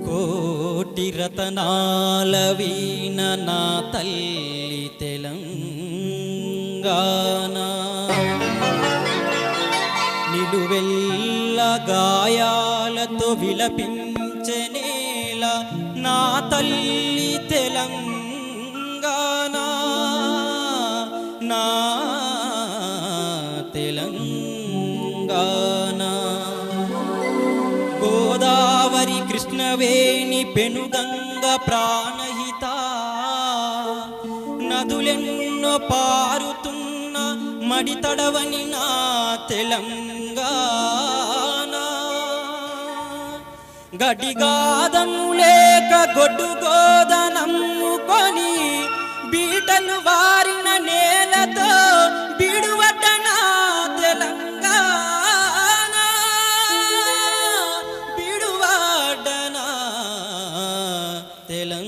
కోటి రతనాల వీణ నా తల్లి తెలంగాణ, నిలువెల్ల గాయాలతో విలపించెనేల నా తల్లి తెలంగాణ, నా తెలంగాణ. గోదావరి కృష్ణవేణి పెనుగంగ ప్రాణహిత, నదులెన్నో పారుతున్న మడితడవని నా తెలంగాణ. గడిగాదము లేక గొడ్డు గోదనమ్ముకొని బీటలు వారిన నేలతో బిడువడ్డ నా తెలంగాణ, బిడువడ్డ నా తెలంగాణ.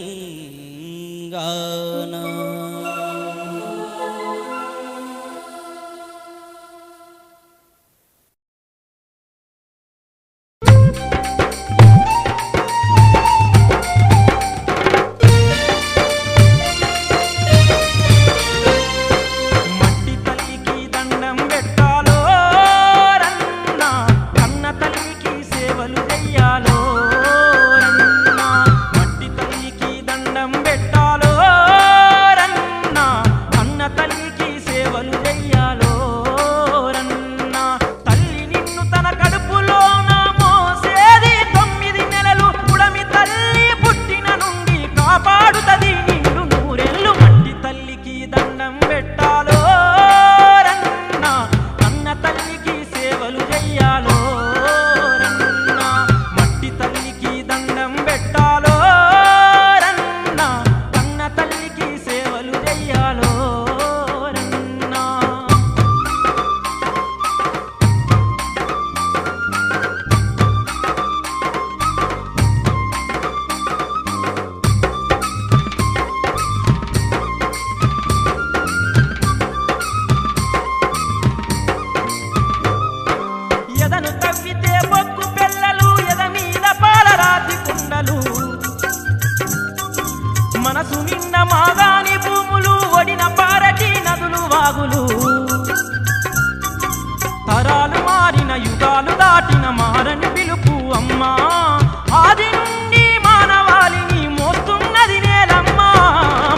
మనసు నిన్న మాగాని భూములు ఒడిన పారటి నదులు వాగులు, తరాలు మారిన యుగాలు దాటిన మారని పిలుపు అమ్మా. ఆది నుండి మానవాళిని మోస్తున్నది నేలమ్మా.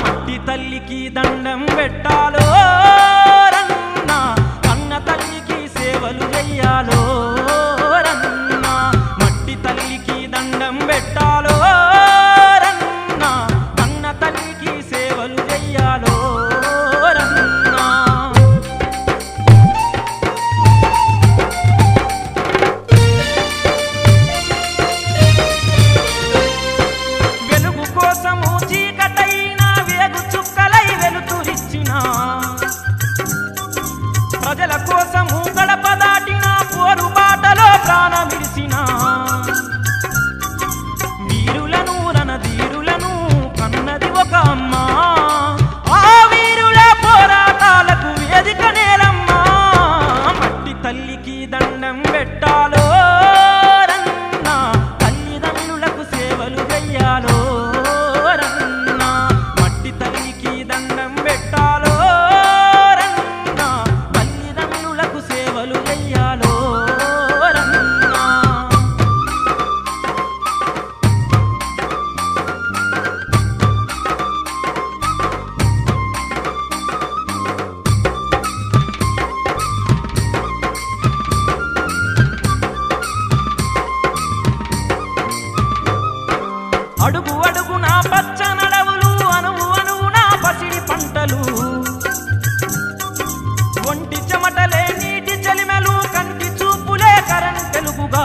మట్టి తల్లికి దండం పెట్టాలో రన్నా, కన్న తల్లికి సేవలు చెయ్యాలో రన్నా. మట్టి తల్లికి దండం పెట్టాలో రన్నా, కన్న తల్లికి సేవలు చెయ్యాలో రన్నా. వెలుగు కోసము చీకటైన వేగు చుక్కలై వెలుతురిచ్చిన, ప్రజల కోసము గడప దాటిన పోరు బాటలో ప్రాణమిడిసిన, వీరులను రణధీరులను కన్నది ఒక అమ్మ. ఆ వీరుల పోరాటాలకు వేదిక నేలమ్మా. మట్టి తల్లికి దండం పెట్టాలో రన్నా, తల్లిదండ్రులకు సేవలు చెయ్యాలో రన్నా. మట్టి తల్లికి దండం పెట్టాలో రన్నా, తల్లిదండ్రులకు సేవలు చెయ్యాలో రన్నా. అడుగు అడుగున పచ్చనడవులు, అణువు అణువున పసిడి పంటలు, ఒంటి చెమటలే నీటి చలిమెలు, కంటి చూపులే కరణి తెలుగుగా.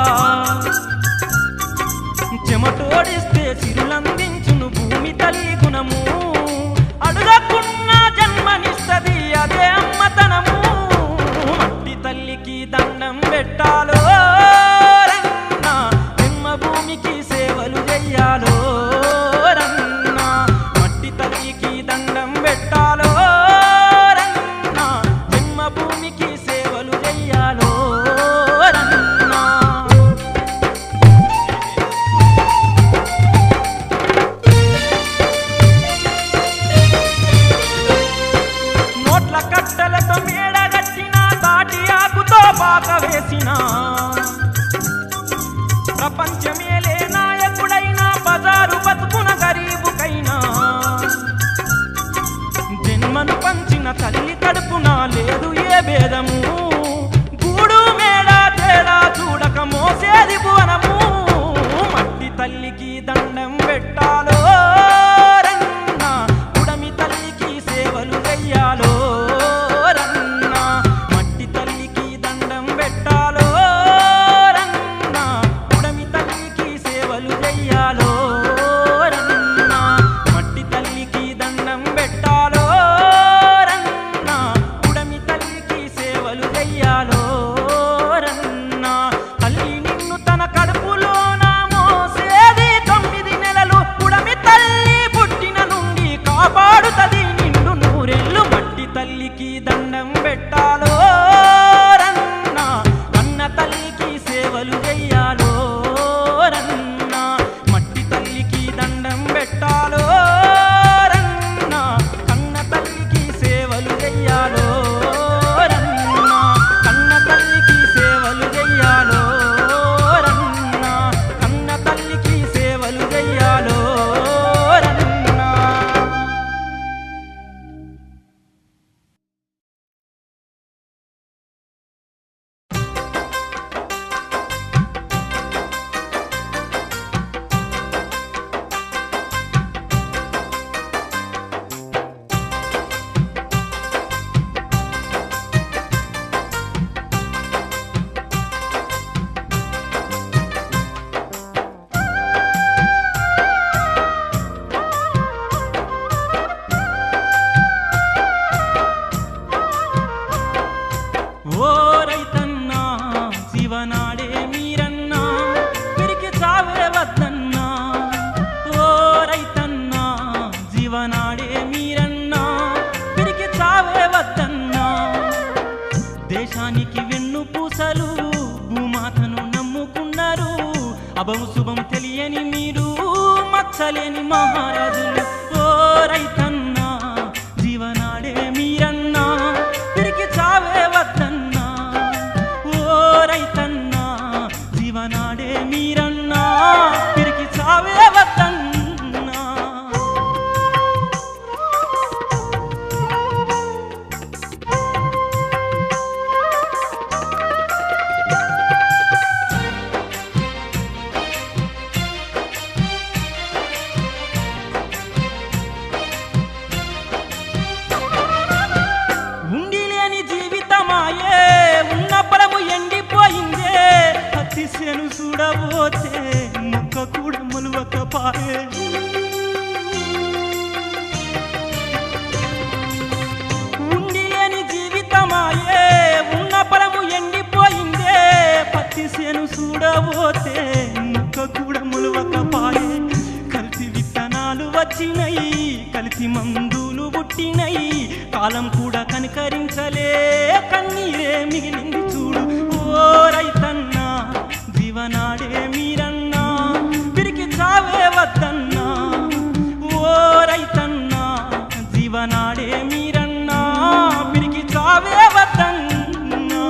చెమటోడిస్తే చిరులందించును భూమి తల్లి గుణము, అడుగకున్న జన్మనిస్తది అదే అమ్మతనము. మట్టి తల్లికి దండం పెట్టాలో రన్నా, జన్మ భూమికి సేవలు చెయ్యాలో రన్నా. మట్టి తల్లికి దండం పెట్టాలో రన్నా, జన్మ భూమికి సేవలు చెయ్యాలో పాక వేసిన ప్రపంచమేలే నాయకుడైనా బజారు బతుకున గరీబుకైనా జన్మను పంచిన తల్లి కడుపున లేదు ఏ భేదము గూడు మేడ తేడా చూడక మోసేది భువనము మట్టి తల్లికి దండం పెట్టాలో రన్నా ఉడమి తల్లికి సేవలు చెయ్యాలో రన్నా మట్టి తల్లికి దండం పెట్టాలో రన్నా ఉడమి తల్లికి సేవలు చెయ్యాలో రన్నా మట్టి తల్లికి దండం పెట్టాలో రన్నా ఉడమి తల్లికి సేవలు చెయ్యాలో రన్నా తల్లి నిన్ను తన కడుపులోన మోసేది 9 నెలలు ఉడమి తల్లి పుట్టిన నుండి కాపాడుతది నిన్ను నూరెళ్ళు మట్టి తల్లికి దండం పెట్టాలో రన్నా కన్న తల్లికి సేవలు చెయ్యాలో రన్నా మట్టి తల్లికి దండం పెట్టాలో రన్నా కన్న తల్లికి సేవలు చెయ్యాలో రన్నా కన్న తల్లికి సేవలు చెయ్యాలో రన్నా కన్న తల్లికి సేవలు చెయ్యాలో రన్నా ఓ రైతన్నా జీవనాడే మీరన్నా పిరికి చావే వద్దన్నా ఓ రైతన్నా జీవనాడే మీరన్నా పిరికి చావే వద్దన్నా దేశానికి వెన్ను పూసలు భూమాతను నమ్ముకున్నారు అభం శుభం తెలియని మీరు మచ్చలేని మహారాజులు ఓ రైతన్నా జీవనాడే మీరన్నా పిరికి చావే వద్దన్నా ఓ రైతన్నా జీవనాడే మీరన్నా పిరికి చావే వద్దన్నా ఉండి లేని జీవితమాయే ఉన్న పొలము ఎండిపోయిందే పత్తి సేను చూడబోతే మొక్క కూడా మొలవకపాయే ఉండి లేని జీవితమాయే ఉన్న పొలము ఎండిపోయిందే పత్తి సేను చూడబోతే మొక్క కూడా మొలవకపాయే కల్తీ విత్తనాలు వచ్చినయి కల్తీ మందులు పుట్టినయి కాలం కూడా కనికరించలే కన్నీరే మిగిలింది చూడు ఓ రైతన్నా జీవనాడే మీరన్నా పిరికి చావే వద్దన్నా ఓ రైతన్నా జీవనాడే మీరన్నా పిరికి చావే వద్దన్నా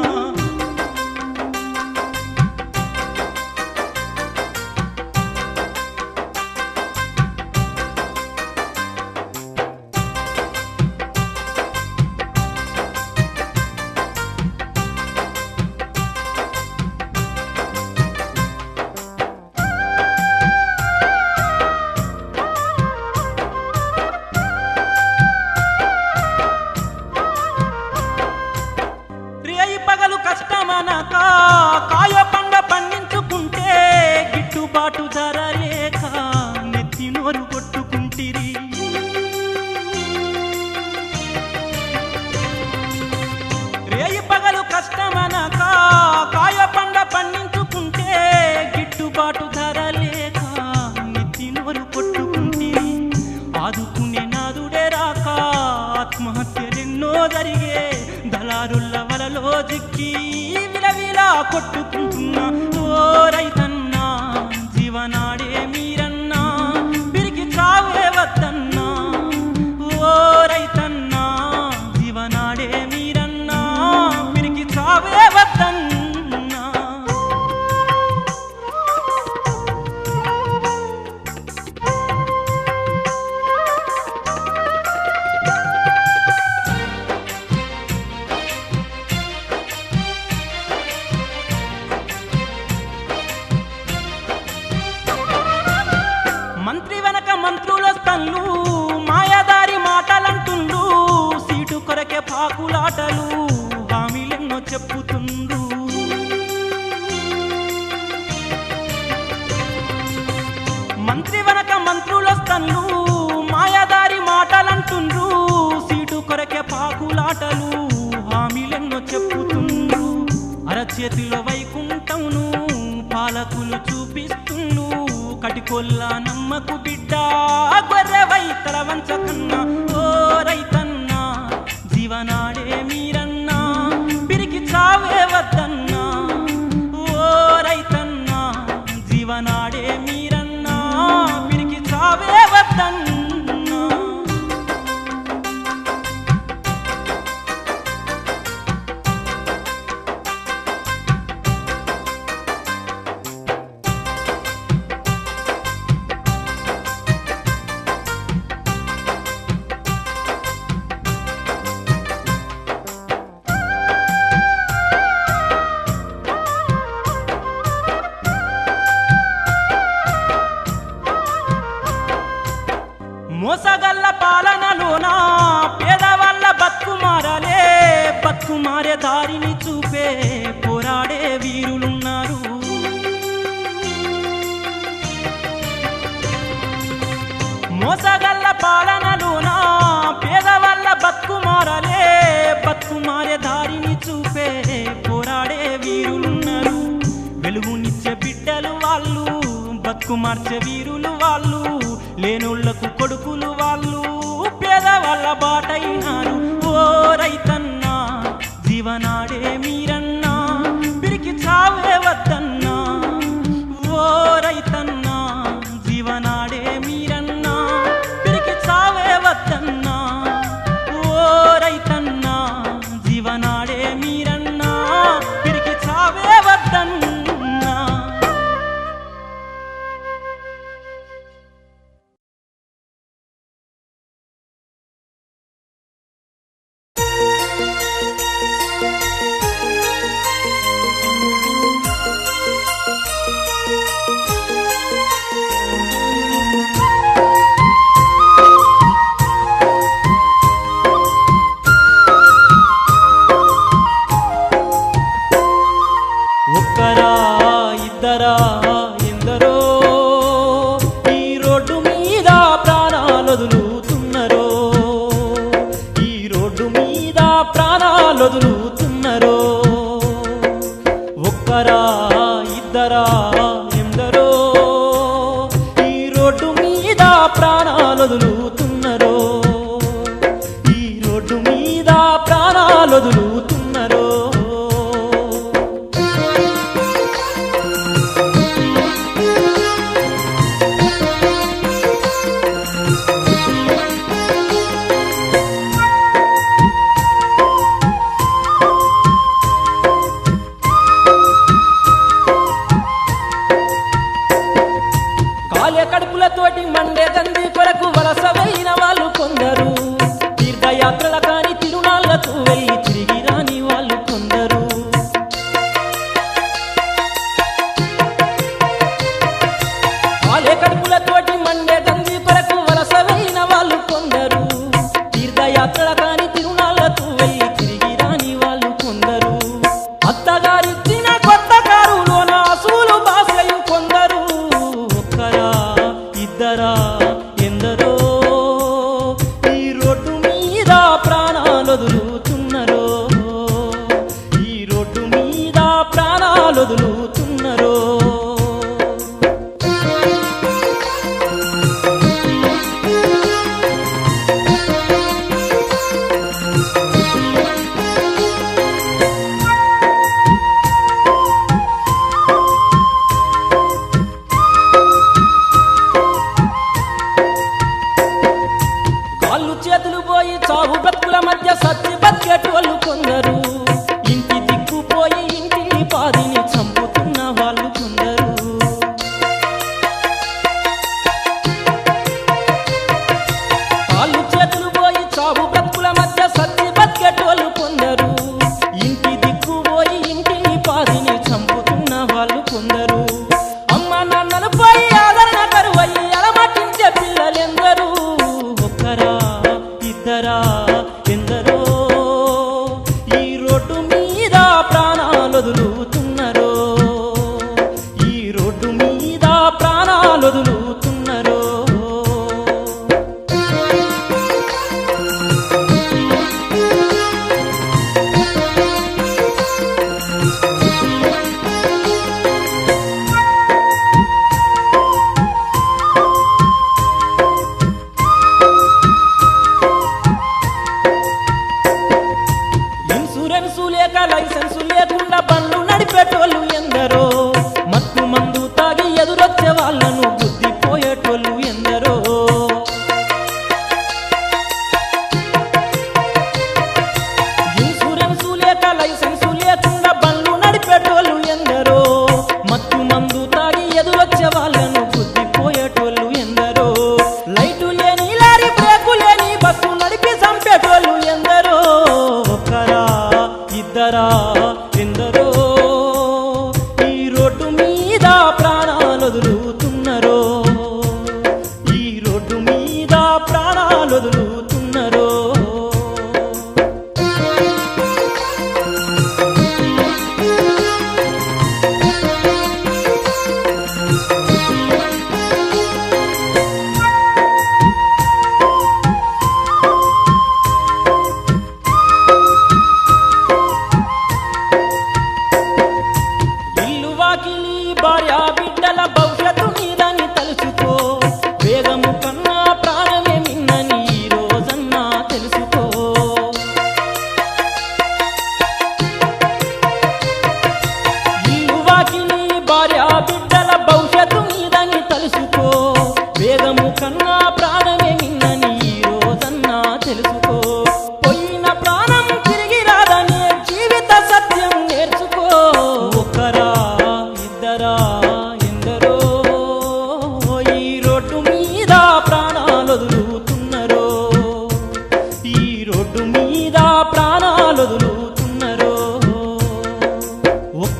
రేయి పగలు కష్టమనక కాయ పండ పండించుకుంటే గిట్టుబాటు ధర లేక నెత్తి నోరు కొట్టుకుంటిరి రేయి పగలు కష్టమనక కాయ పండ పండించుకుంటే గిట్టుబాటు ధర లేక నెత్తి నోరు కొట్టుకుంటిరి ఆదుకునే నాదుడే రాక ఆత్మహత్యలెన్నో జరిగే దళారుల వలలో జిక్కి విలవిలా కొట్టుకుంటున్నా ఓ రైతన్నా జీవనాడే మీరన్నా పిరికి చావే వద్దన్నా ఓ రైతన్నా జీవనాడే మీరన్నా పిరికి చావే వద్దన్నా పాకులాటలు హామీలెన్నో చెప్పుతుండ్రు. మంత్రి వెనక మంత్రులొస్తన్లు మాయాదారి మాటలంటుండ్రు. సీటు కొరకే పాకులాటలు హామీలెన్నో చెప్పుతుండ్రు. అరచేతిలో వైకుంఠంను పాలకులు చూపిస్తుండ్రు. కటికొల్ల నమ్మకు బిడ్డ గొర్రెవై తల వంచకన్నా. ఓ రైతన్నా జీవనాడే మీరన్నా పిరికి చావే వద్దన్నా. ఓ రైతన్నా జీవనాడే మీరన్నా పిరికి చావే వద్దన్నా. మోసగల్ల పాలనలోనా పేదవాళ్ళ బతుకు మారాలే. బతుకు మారే దారిని చూపే పోరాడే వీరులున్నారు. మోసగల్ల పాలనలోనా పేదవాళ్ళ బతుకు మారాలే. బతుకు మారే దారిని చూపే పోరాడే వీరులున్నారు. వెలుగునిచ్చే బిడ్డలు వాళ్ళు, బతుకు మార్చే వీరులు వాళ్ళు. లేనోళ్లకు కొడుకులు వాళ్ళు, పేదవాళ్ళ బాటైనారు. ఓ రైతన్నా జీవనాడే మీరన్నా పిరికి చావే వద్దన్నా. ఓ రైతన్నా జీవనాడే మీరన్నా పిరికి చావే వద్దన్నా. ఓ రైతన్నా జీవనాడే మీరన్నా పిరికి చావే వద్దన్నా. ఒక్కరా ఇద్దరా ఎందరో ఈ రోడ్డు మీద ప్రాణాలొదులుతున్నరో. ఈ రోడ్డు మీద ప్రాణాలొదులుతున్నరో. ఒక్కరా ఇద్దరా ఎందరో ఈ రోడ్డు మీద ప్రాణాలొదులుతున్నరో. ఈ రోడ్డు మీద ప్రాణాలొదులుతున్నరో.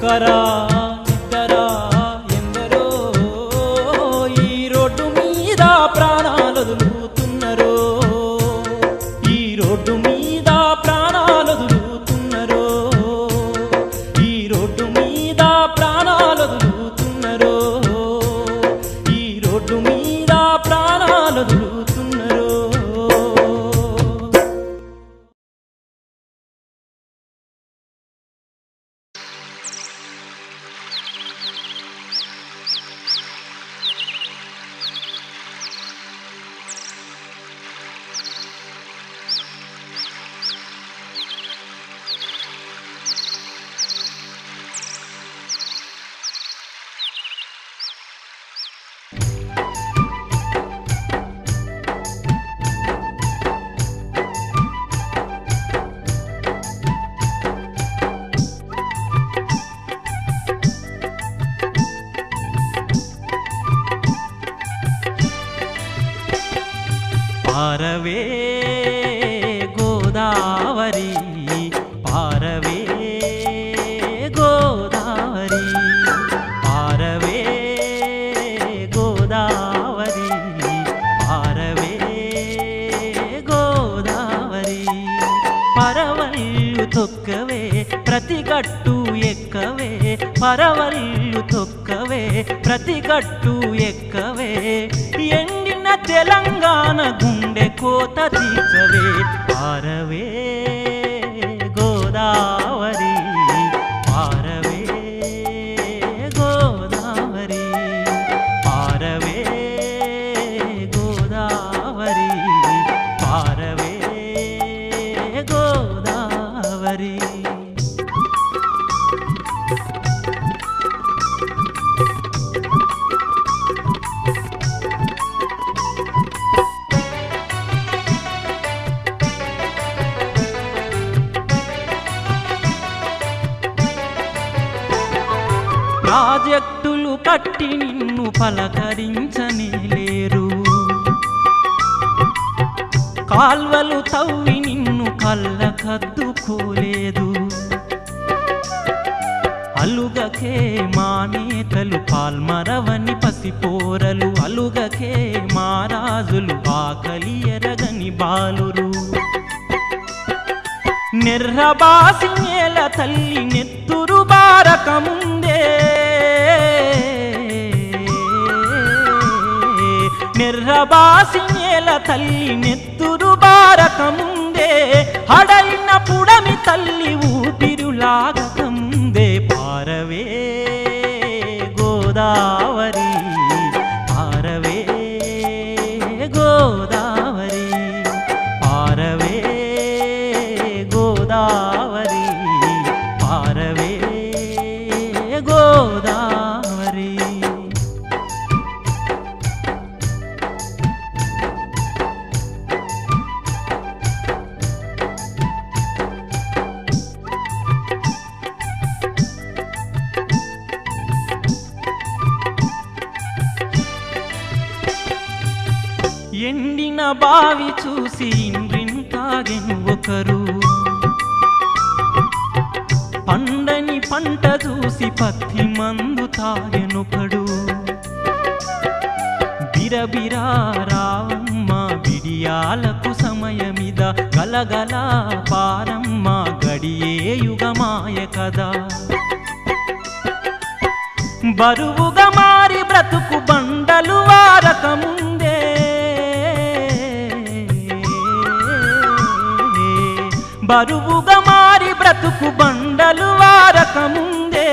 ఒకరా ఇద్దరా ఎందరో ఈ రోడ్డు మీద ప్రాణాలు వదులుతున్నరో, ఈ రోడ్డు మీద ప్రాణాలు వదులుతున్నరో, ఈ రోడ్డు మీద ప్రాణాలు వదులుతున్నరో, ఈ రోడ్డు మీద ప్రాణాలు వదులుతున్నరో. పారవే గోదావరి పారవే గోదావరి పారవే గోదావరి పారవే గోదావరి పరవళ్ళు తొక్కవే ప్రతి గట్టు ఎక్కవే పరవళ్ళు తొక్కవే ప్రతి గట్టు ఎక్కవే ఎండిన తెలంగాణ గుండె కోత తీర్చవే పారవే గోదావరి పారవే గోదావరి పారవే గోదావరి పారవే గోదావరి. ప్రాజెక్టులు కట్టి నిన్ను పలకరించనే లేరు, కాల్వలు తవ్వి నిన్ను కళ్ళకద్దుకోలేదు, అలుగకే మా నేతలు పాల్మరవని పసిపోరలు అలుగకే మా రాజులు ఆకలి ఎరగని బాలురు, నిర్రబాసి నేల తల్లి నెత్తురు బారకముందే నిర్రబాసి నేల తల్లి నెత్తురు బారకముందే హడలిన పుడమి తల్లి ఊపిరులాగకముందే పారవే గోదావరి పారవే గోదావరి పారవే గోదావరి పారవే గోదావరి. ఎండిన బావి చూసి ఇండ్రింతాగెను ఒకరు, పండని పంట చూసి పత్తి మందు తాగెనొకడు, బిరబిరా రావమ్మ బిడియాలకు సమయమిద గలగల పారమ్మ గడియే యుగమాయ కదా, బరువుగా మారి బ్రతుకు బండలు వారకముందే బరువుగా మారి బ్రతుకు బండలు వారకముందే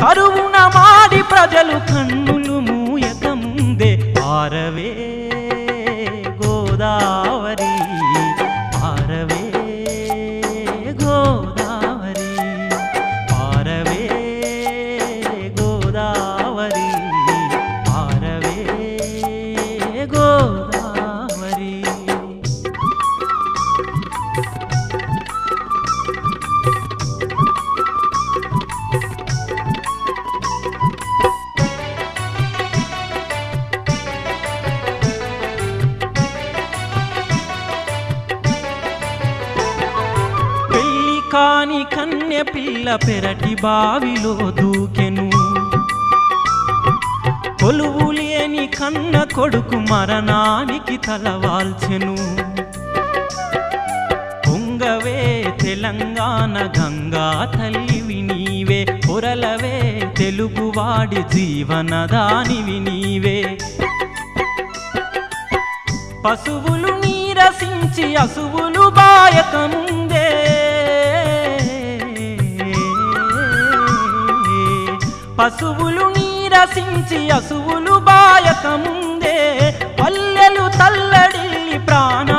కరువున మాడి ప్రజలు కన్నులు మూయకముందే పారవే గోదావరి పారవే గోదావరి పారవే గోదావరి పారవే గోదావరి. కన్నె పిల్ల పెరటి బావిలో దూకెను కొలువు లేని కన్న కొడుకు మరణానికి తలవాల్చెను పొంగవే తెలంగాణ గంగా తల్లివి నీవే పొరలవే తెలుగువాడి జీవనదానివి నీవే పశువులు నీరసించి అసువులు బాయకముందే పశువులు నీరసించి అసువులు బాయకముందే పల్లెలు తల్లడిల్లి ప్రాణాలొదలకముందే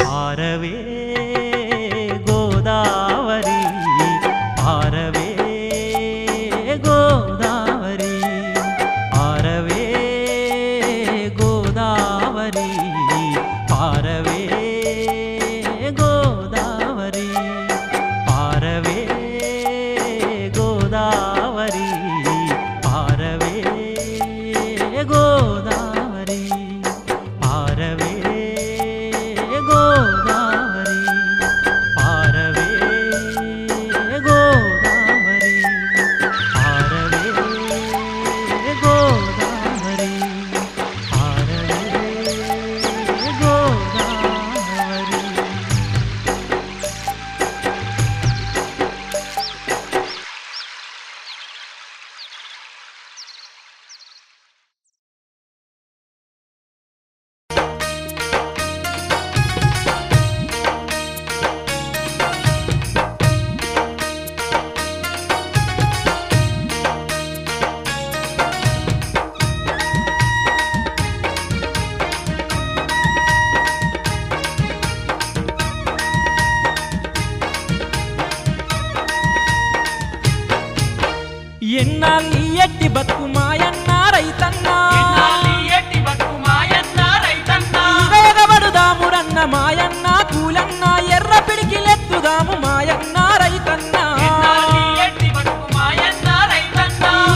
పారవే గోదావరి పారవే గోదావరి పారవే గోదావరి పారవే గోదావరి పారవే గోదావరి పారవే గోదావరి పారవే గోదావరి పారవే గోదావరి పారవే గోదావరి పారవే గోదావరి ఎన్నాళ్ళి ఎట్టి బతుకు మాయన్న రైతన్నా వేగబడుదామురన్న మాయన్న కూలన్న ఎర్ర పిడికిలెత్తుదాము మాయన్న రైతన్నా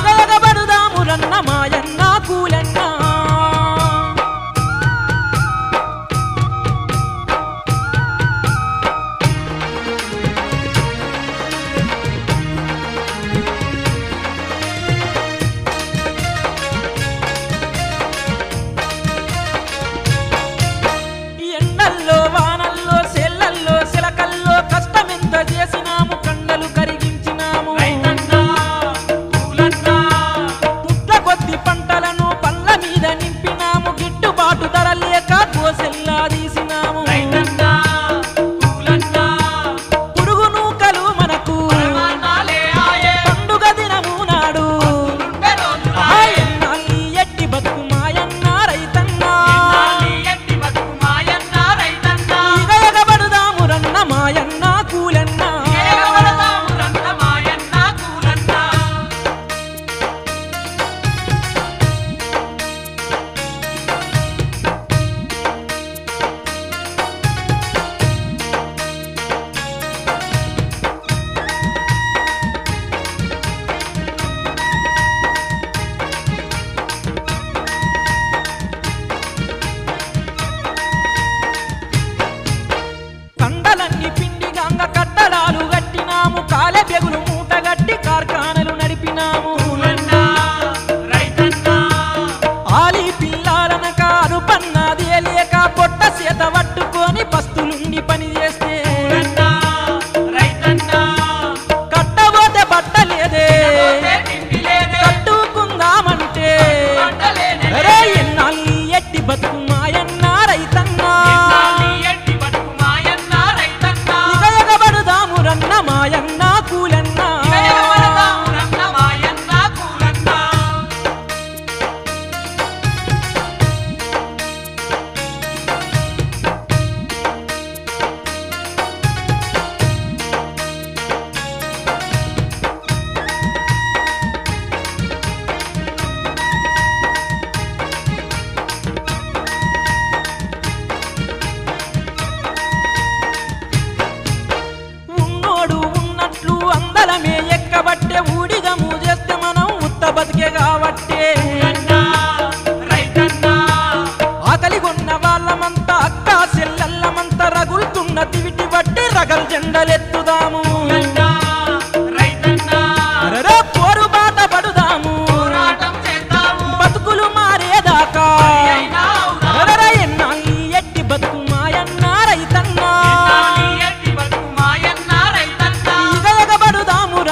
వేగబడుదామురన్న మాయన్న కూలన్న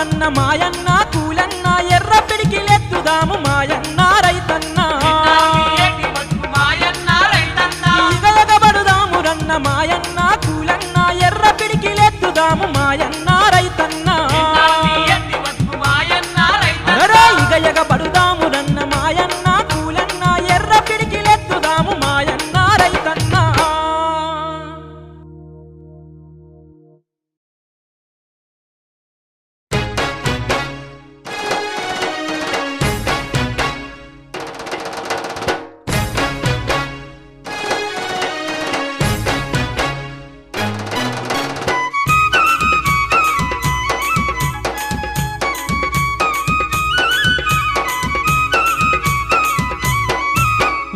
పడదామురన్న మాయన్న కూలన్న ఎర్ర పిడికిలెత్తుదాము మాయన్న రైతన్న ఇగయగబడుదామురన్న మాయన్న కూలన్న ఎర్ర పిడికిలెత్తుదాము మాయన్న రైతన్న అరే ఇగయగబడుదామురన్న మాయన్న కూలన్న ఎర్ర పిడికిలెత్తుదాము మాయన్న రైతన్న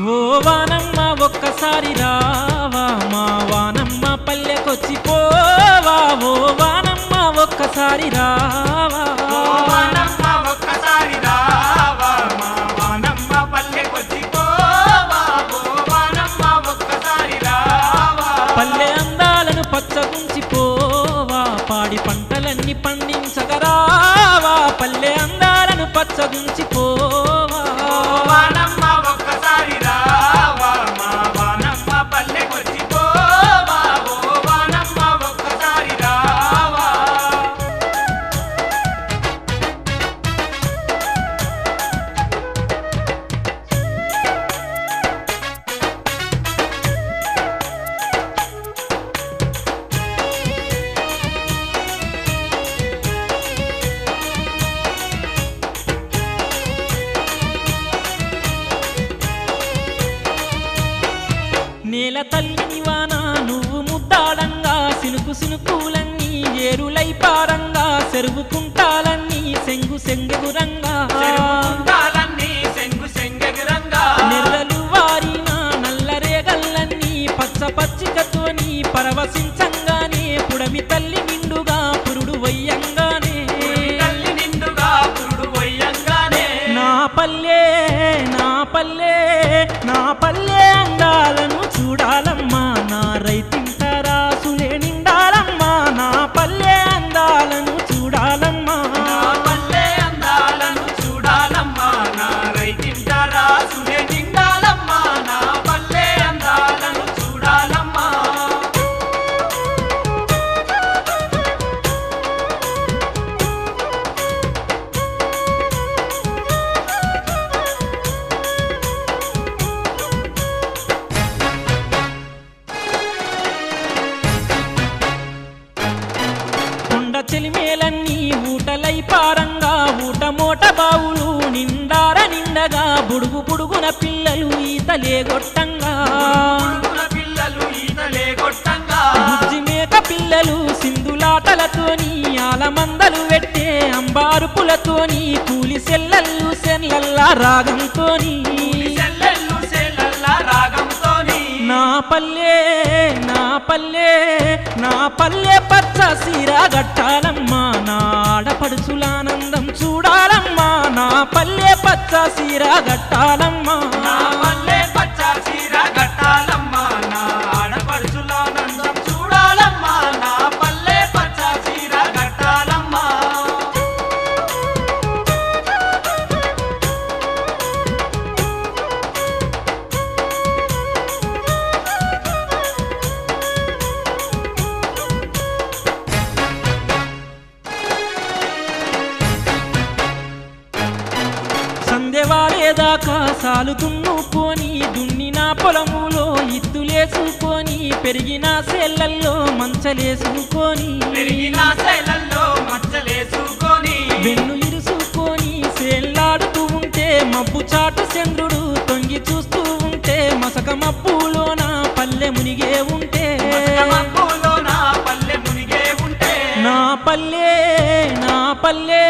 ఓ వానమ్మ ఒక్కసారి రావా మా వానమ్మ పల్లెకొచ్చి పోవా ఓ వానమ్మ ఒక్కసారి రావా పల్లె అందాలను పచ్చగుంచి పోవా పాడి పంటలన్నీ పండించగరావా పల్లె అందాలను పచ్చగుంచి పోవా నేల తల్లిని వాన నువ్వు ముద్దాడంగా సినుకు సినుకులన్నీ ఏరులై పారంగా చెరువుకుంటాలన్నీ సెంగు సెంగెగురంగా నెర్రలు వారిన నల్లరేగల్లన్నీ పచ్చ పచ్చికతోని పరవశించంగానే పుడమి తల్లి నిండుగా పురుడు వయ్యంగానే నా పల్లె నా పల్లె నా పల్లె అందాలను చూడాలమ్మా నా రైతింట రాసులే నిండాలమ్మా నా పల్లె అందాలను చూడాలమ్మా నా రైతింట రాసులే నిండాలమ్మా నా పల్లె అందాలను చూడాలమ్మా చెలిమేలన్నీ ఊటలై పారంగా ఊట మోట బావులు నిండార నిండగా బుడుగు బుడుగున పిల్లలు ఈతలే గొట్టంగా బుజ్జి మేక పిల్లలు సింధులాటలతోని ఆలమందలు పెట్టే అంబారుపులతోని కూలి సెల్లల్లు సెల్లల్లా రాగంతోని నా పల్లె నా పల్లె నా పల్లె పచ్చ సీర గట్టాలమ్మా నా ఆడపడుచులానందం చూడాలమ్మా నా పల్లె పచ్చ సీర గట్టాలమ్మా నా పల్లె పచ్చ సీర గట్టాలమ్మా నా ఆడపడుచులానందం చూడాలమ్మా నా పల్లె పచ్చ సీర గట్టాలమ్మా సందెవారేదాకా సాలు దున్నుకొని దున్నిన పొలములో ఇత్తులేసుకొని పెరిగిన సేలల్లో మంచలేసుకొని వెన్ను ఇరుసుకొని సేల్లాడుతూ ఉంటే మబ్బు చాటు చంద్రుడు తొంగి చూస్తూ ఉంటే మసక మబ్బులోన పల్లె మునిగే ఉంటే నా పల్లె నా పల్లె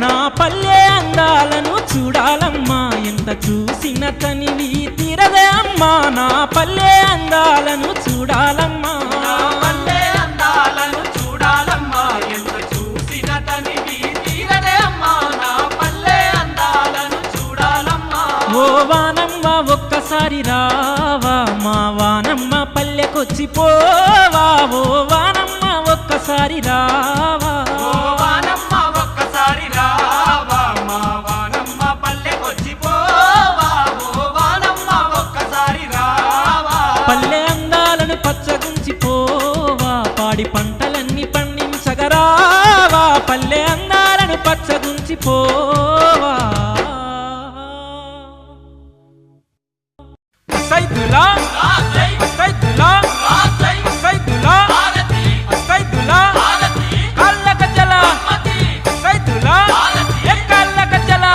నా పల్లె అందాలను చూడాలమ్మా ఎంత చూసిన తనివి తీరదే అమ్మా నా పల్లె అందాలను చూడాలమ్మా నా పల్లె అందాలను చూడాలమ్మా ఎంత చూసిన తనివి తీరదే అమ్మా నా పల్లె అందాలను చూడాలమ్మా ఓ వానమ్మ ఒక్కసారి రావా మా వానమ్మ పల్లెకొచ్చి పోవా ఓ వానమ్మ ఒక్కసారి రావా ఓ వానమ్మ ఒక్కసారి మురిసిపోవా సైదులా సైదులా సైదులా సైదులా కాళ్ళ గజ్జల సైదులా ఏ కాళ్ళ గజ్జల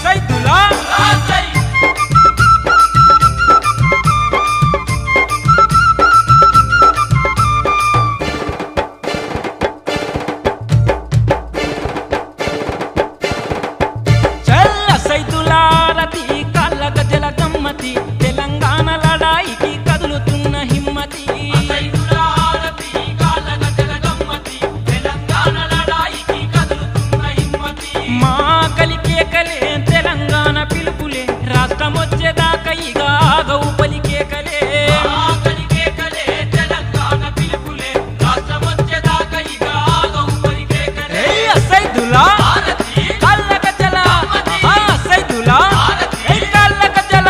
సైదులా చల్ల సైదులారతి కాళ్ళ గజ్జల గమ్మతి తెలంగాణ లడాయికి కదులుతున్న హిమ్మతి మా కలికేకలే తెలంగాణ పిలుపులే రాష్ట్రమొచ్చేదాకా ఇక ఆగవు పలికేకలే సైదులా కాళ్ళ గజ్జల సైదులా ఏ కాళ్ళ గజ్జల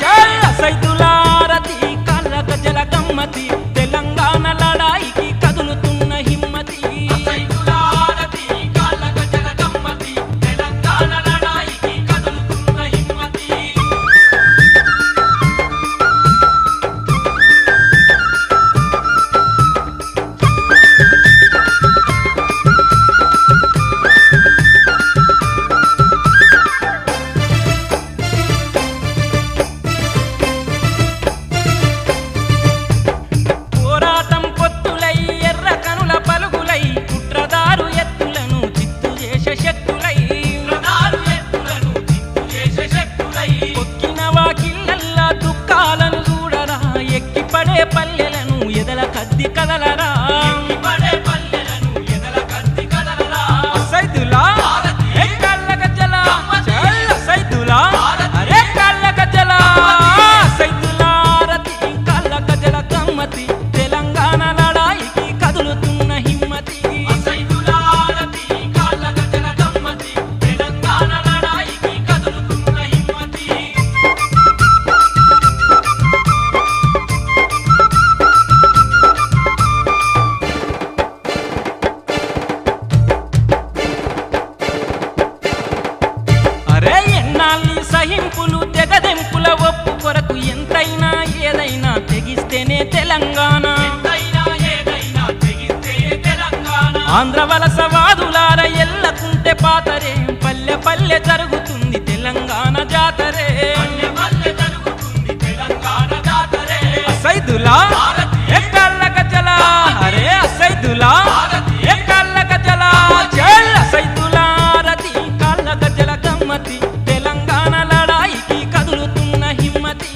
చల్ల సైదులారతి కాళ్ళ గజ్జల గమ్మతి తెలంగాణ లడాయికి కదులుతున్న హిమ్మతి పోరాటం పొత్తులై ఎర్ర కనుల పలుగులై కుట్రదారు ఎత్తులను చిత్తు చేసే శక్తులై కొక్కిన వాకిళ్ళల్లా దుఃఖాలను చూడరా ఎక్కిపడే పల్లెలను ఎదల కద్ది కదలరా సైదులా ఏ కాళ్ళ గజ్జల చల్ల సైదులా అరే కాళ్ళ గజ్జల సైదులారతి కాళ్ళ గజ్జల గమ్మతి తెలంగాణ లడాయికి కదులుతున్న హిమ్మతి అరే ఎన్నాళ్ళి సహింపులు తెగదెంపుల ఒప్పు కొరకు ఎంతైనా ఏదైనా తెగిస్తేనే తెలంగాణ ఆంధ్ర వలసవాదులార ఎల్లకుంటే పాతరే పల్లె పల్లె జరుగుతుంది తెలంగాణ జాతరే సైదులా ఏ కాళ్ళ గజ్జల అరే సైదులా ఏ కాళ్ళ గజ్జల చల్ల సైదులారతి కాళ్ళ గజ్జల గమ్మతి తెలంగాణ లడాయికి కదులుతున్న హిమ్మతి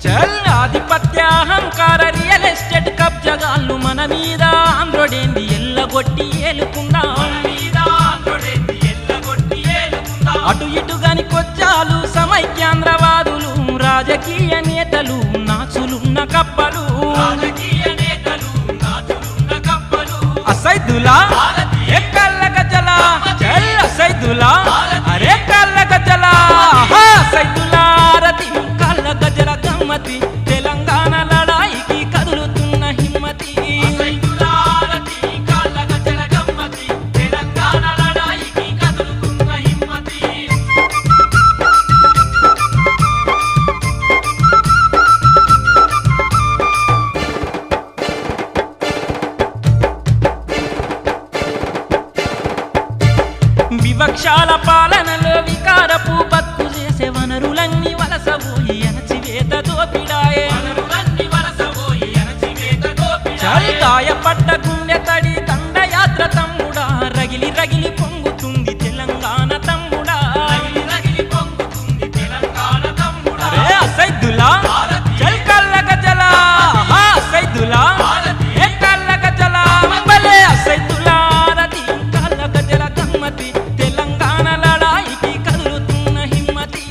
చల్ ఆధిపత్య అహంకార రియల్ ఎస్టేట్ కబ్జగాళ్ళు మన మీద ఆంధ్రుడేంది ఎల్లగొట్టి ఏలుకుండా అటు ఇటు గాని కొచ్చాలు సమైక్యాంధ్రవాదులు రాజకీయ నేతలు నాచులున్న కప్పలు సైదులా ఏ కాళ్ళ గజ్జల చల్ల సైదులా అరే కాళ్ళ గజ్జల సైదులారతి కాళ్ళ గజ్జల గమ్మతి తెలంగాణ లడాయికి కదులుతున్న హిమ్మతి వివక్షాల పాలనలో వికారపు బతుకు చేసే వనరులన్నీ వలసబోయి అణచివేత దోపిడాయే చల్ గాయపడ్డ గుండె తడి దండయాత్ర తమ్ముడా రగిలి రగిలి పొంగుతుంది తెలంగాణ తమ్ముడా అరే సైదులా చల్ కాళ్ళ గజ్జల సైదులా ఏ కాళ్ళ గజ్జల భలే సైదులారతి కాళ్ళ గజ్జల గమ్మతి తెలంగాణ లడాయికి కదులుతున్న హిమ్మతి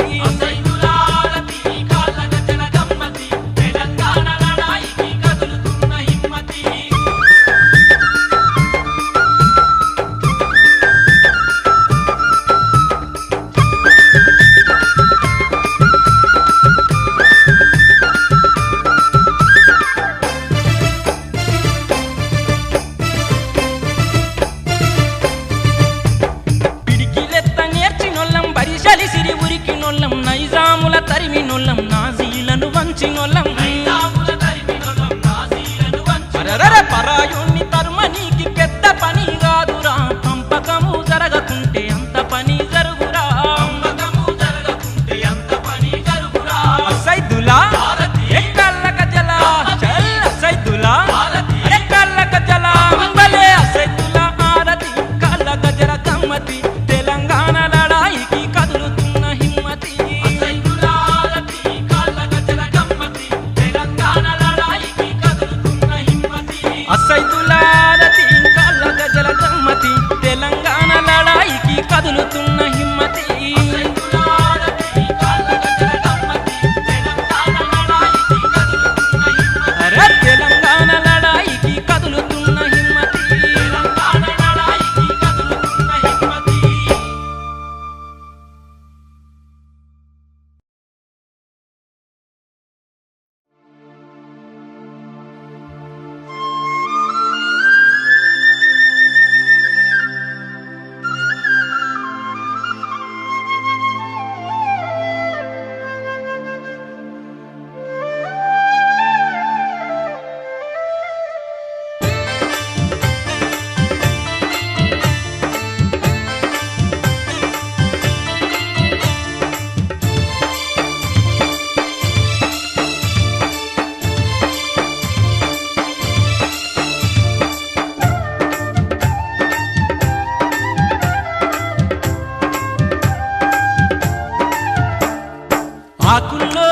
ఆకుల్లో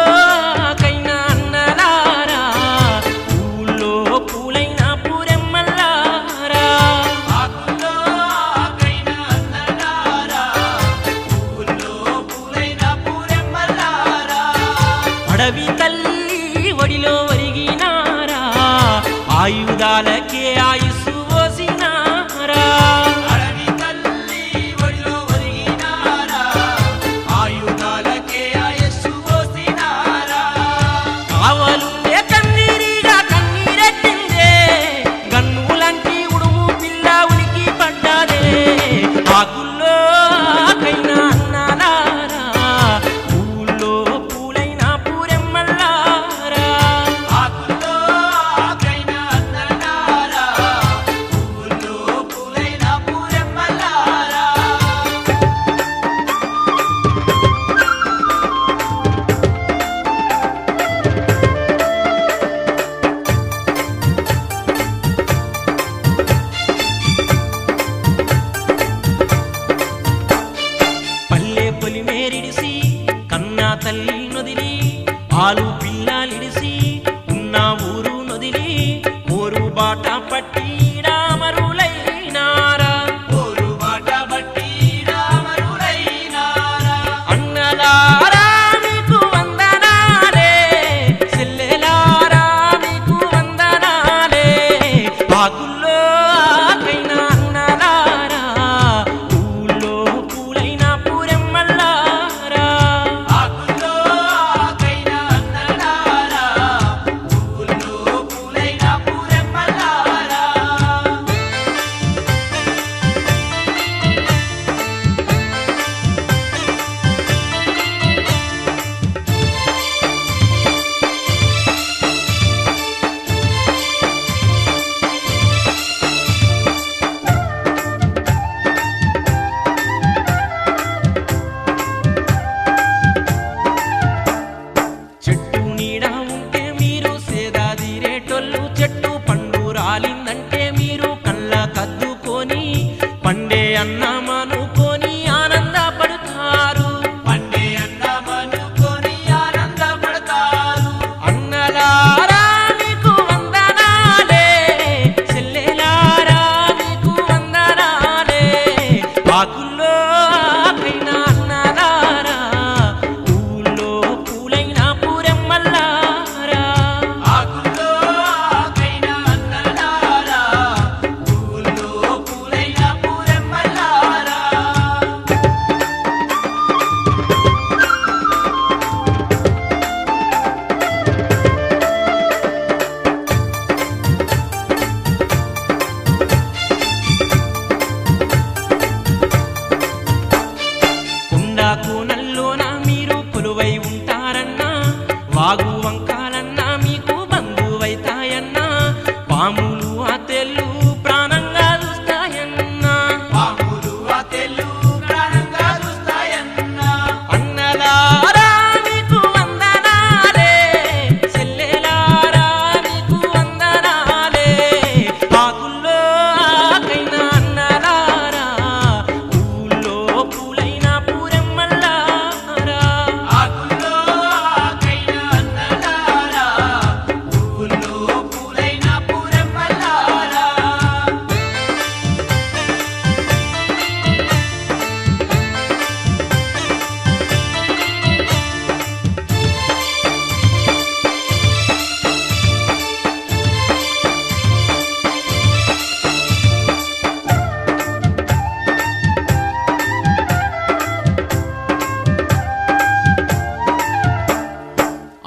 ఆకైన అన్నలారా పూల్లో పూలైన పూరెమ్మల్లారా ఆకుల్లో ఆకైన అన్నలారా పూల్లో పూలైన పూరెమ్మలారా అడవి తల్లి ఒడిలో ఒరిగినారా ఆయుధాలకే ఆయుస్సు పోసినారా అడవి తల్లి ఒడిలో ఒరిగినారా ఆయుధాలకే ఆయుస్సు పోసినారా కావలుండే కన్నీరిగా కన్నీరెట్టిందే గన్నులంటి ఉడుము పిల్ల ఉలికి పడ్డాదే ఆకుల్లో ఆకైన అన్నలారా పూల్లో పూలైన పూరెమ్మల్లారా ఆకుల్లో ఆకైన అన్నలారా పూల్లో పూలైన పూరెమ్మలారా పల్లె పొలిమేరిడిసి కన్నా తల్లి నొదిలి ఆలు పిల్లలిడిసి ఉన్న ఊరు నొదిలి ఊరు బాట పట్టి రామరులైనారా ఊరు బాట బట్టి రామరులైనారా అన్నలారా మీకు వందనాలే చెల్లెలారా మీకు వందనాలే ఆకుల్లో ఆకైన అన్నలారా పూల్లో పూలైన పూరెమ్మల్లారా ఆకుల్లో ఆకైన అన్నలారా పూల్లో పూలైన పూరెమ్మలారా చెట్టు నీడ ఉంటే మీరు సేదాదిరేటోళ్ళు చెట్టు పండు రాలిందంటే మీరు కళ్ళ కద్దుకొని పండే అన్నమనుకొని ఆనందపడతారు పండే అన్నమనుకొని ఆనందపడతారు అన్నలారా మీకు వందనాలే చెల్లెలారా మీకు వందనాలే ఆకుల్లో ఆకైన అన్నలారా పూల్లో పూలైన పూరెమ్మల్లారా ఆకుల్లో ఆకైన అన్నలారా పూల్లో పూలైన పూరెమ్మలారా కొండా కోనల్లోన మీరు కొలువై ఉంటారన్నా వాగు వంకాలన్నా మీకు బంధువైతాయన్నా పాములు అతెళ్ళు ప్రాణంగా చూస్తాయన్నా పాములు అతెళ్ళు ప్రాణంగా చూస్తాయన్నా అన్నలారా మీకు వందనాలే చెల్లెలారా మీకు వందనాలే ఆకుల్లో ఆకైన అన్నలారా పూల్లో పూలైన పూరెమ్మల్లారా ఆకుల్లో ఆకైన అన్నలారా పూల్లో పూలైన పూరెమ్మలారా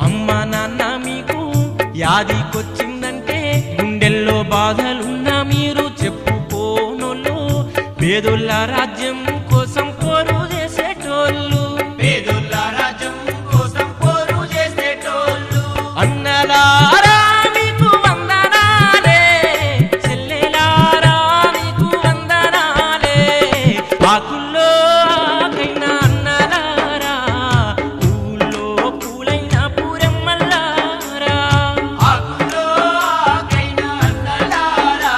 అమ్మ నాన్న మీకు యాదికొచ్చిందంటే గుండెల్లో బాధలున్నా మీరు చెప్పుకోనోళ్ళు పేదోళ్ళ రాజ్యం కోసం పోరు చేసేటోళ్ళు పేదోళ్ళ రాజ్యం కోసం పోరు చేసేటోళ్ళు అన్నలారా మీకు వందనాలే చెల్లెలారా మీకు వందనాలే ఆకుల్లో ఆకైన అన్నలారా పూల్లో పూలైన పూరెమ్మల్లారా ఆకుల్లో ఆకైన అన్నలారా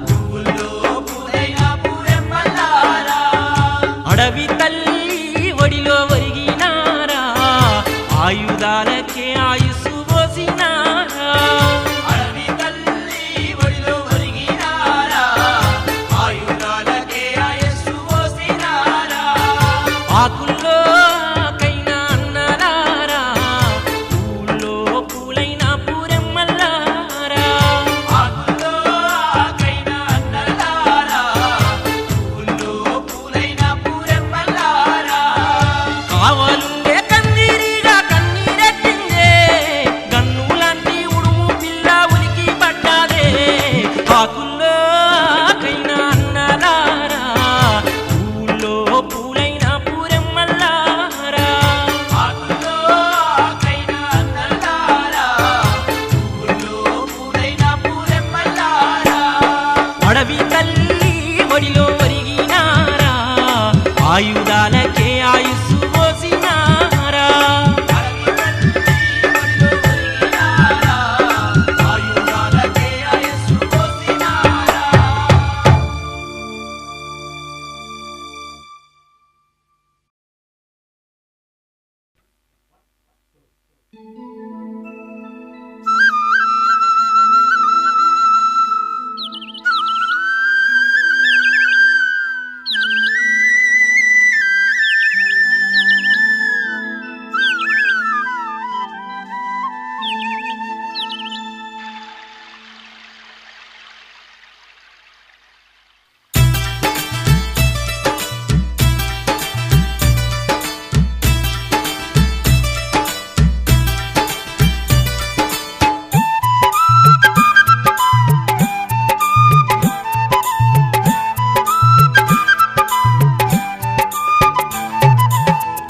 పూల్లో పూలైన పూరెమ్మలారా ఆయుధాలకే ఆయుస్సు పోసినారా అడవి తల్లి ఒడిలో ఒరిగినారా ఆయుధాలకే ఆయుస్సు పోసినారా ఆకుల్లో కైనా అన్నలారా పూల్లో పూలైన పూరెమ్మల్లారా ఆకుల్లో ఆకైనా అన్నలారా పూల్లో పూలైన పూరెమ్మలారా కావాలుండే కందిరిగా కన్నీరెట్టిందే గన్నులాంటి ఉడుము పిల్ల ఉనికి పడ్డాదే ఆకుల్లో కైనా అన్నలారా పూల్లో పూలైన పూరెమ్మల్లారా ఆకుల్లో ఆకైనా అన్నలారా పూల్లో పూలైన పూరెమ్మలారా అడవి తల్లి ఒడిలో ఒరిగినారా ఆయుధాలకే ఆయుస్సు పోసినారా అడవి తల్లి ఒడిలో ఒరిగినారా ఆయుధాలకే ఆయుస్సు పోసినారా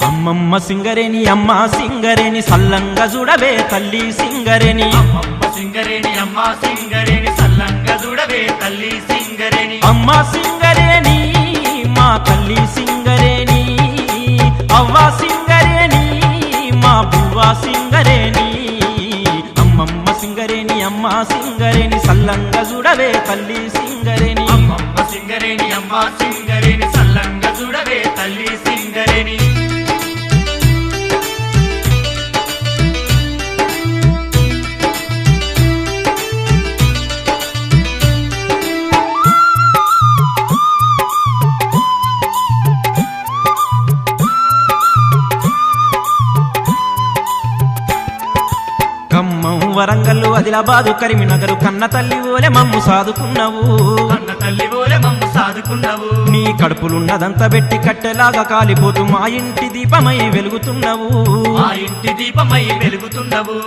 అమ్మమ్మ సింగరేని అమ్మ సింగరేని సల్లంగా చూడవే తల్లి సింగరేని అమ్మమ్మ సింగరేణి అమ్మ సింగరేణి సల్లంగా చూడవే తల్లి సింగరేణి అమ్మ సింగరేని మా తల్లి సింగరేని అవ్వ సింగరేని మా బువ్వ సింగరేని అమ్మమ్మ సింగరేని అమ్మ సింగరేని సల్లంగా చూడవే తల్లి సింగరేని అమ్మమ్మ సింగరేణి అమ్మ సింగరేణి సల్లంగా చూడవే తల్లి సింగరేణి ఖమ్మం వరంగల్లు ఆదిలాబాదు కరీంనగర్ కన్న తల్లి ఓలే మమ్ము సాదుకున్నావు అన్న తల్లి ఓలే మమ్ము సాదుకున్నావు నీ కడుపులున్నదంతా పెట్టి కట్టెలాగా కాలిపోతూ మా ఇంటి దీపమై వెలుగుతున్నావు మా ఇంటి దీపమై వెలుగుతున్నావు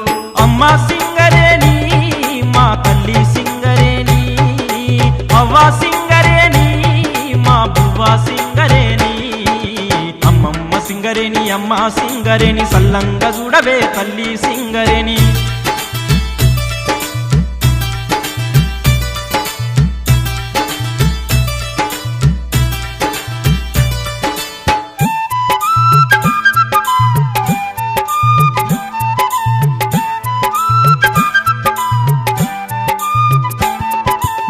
అమ్మ సింగరేని మా తల్లి సింగరేని అవ్వ సింగరేని మా బువ్వ సింగరేని అమ్మమ్మ సింగరేని అమ్మ సింగరేని సల్లంగా చూడవే తల్లి సింగరేని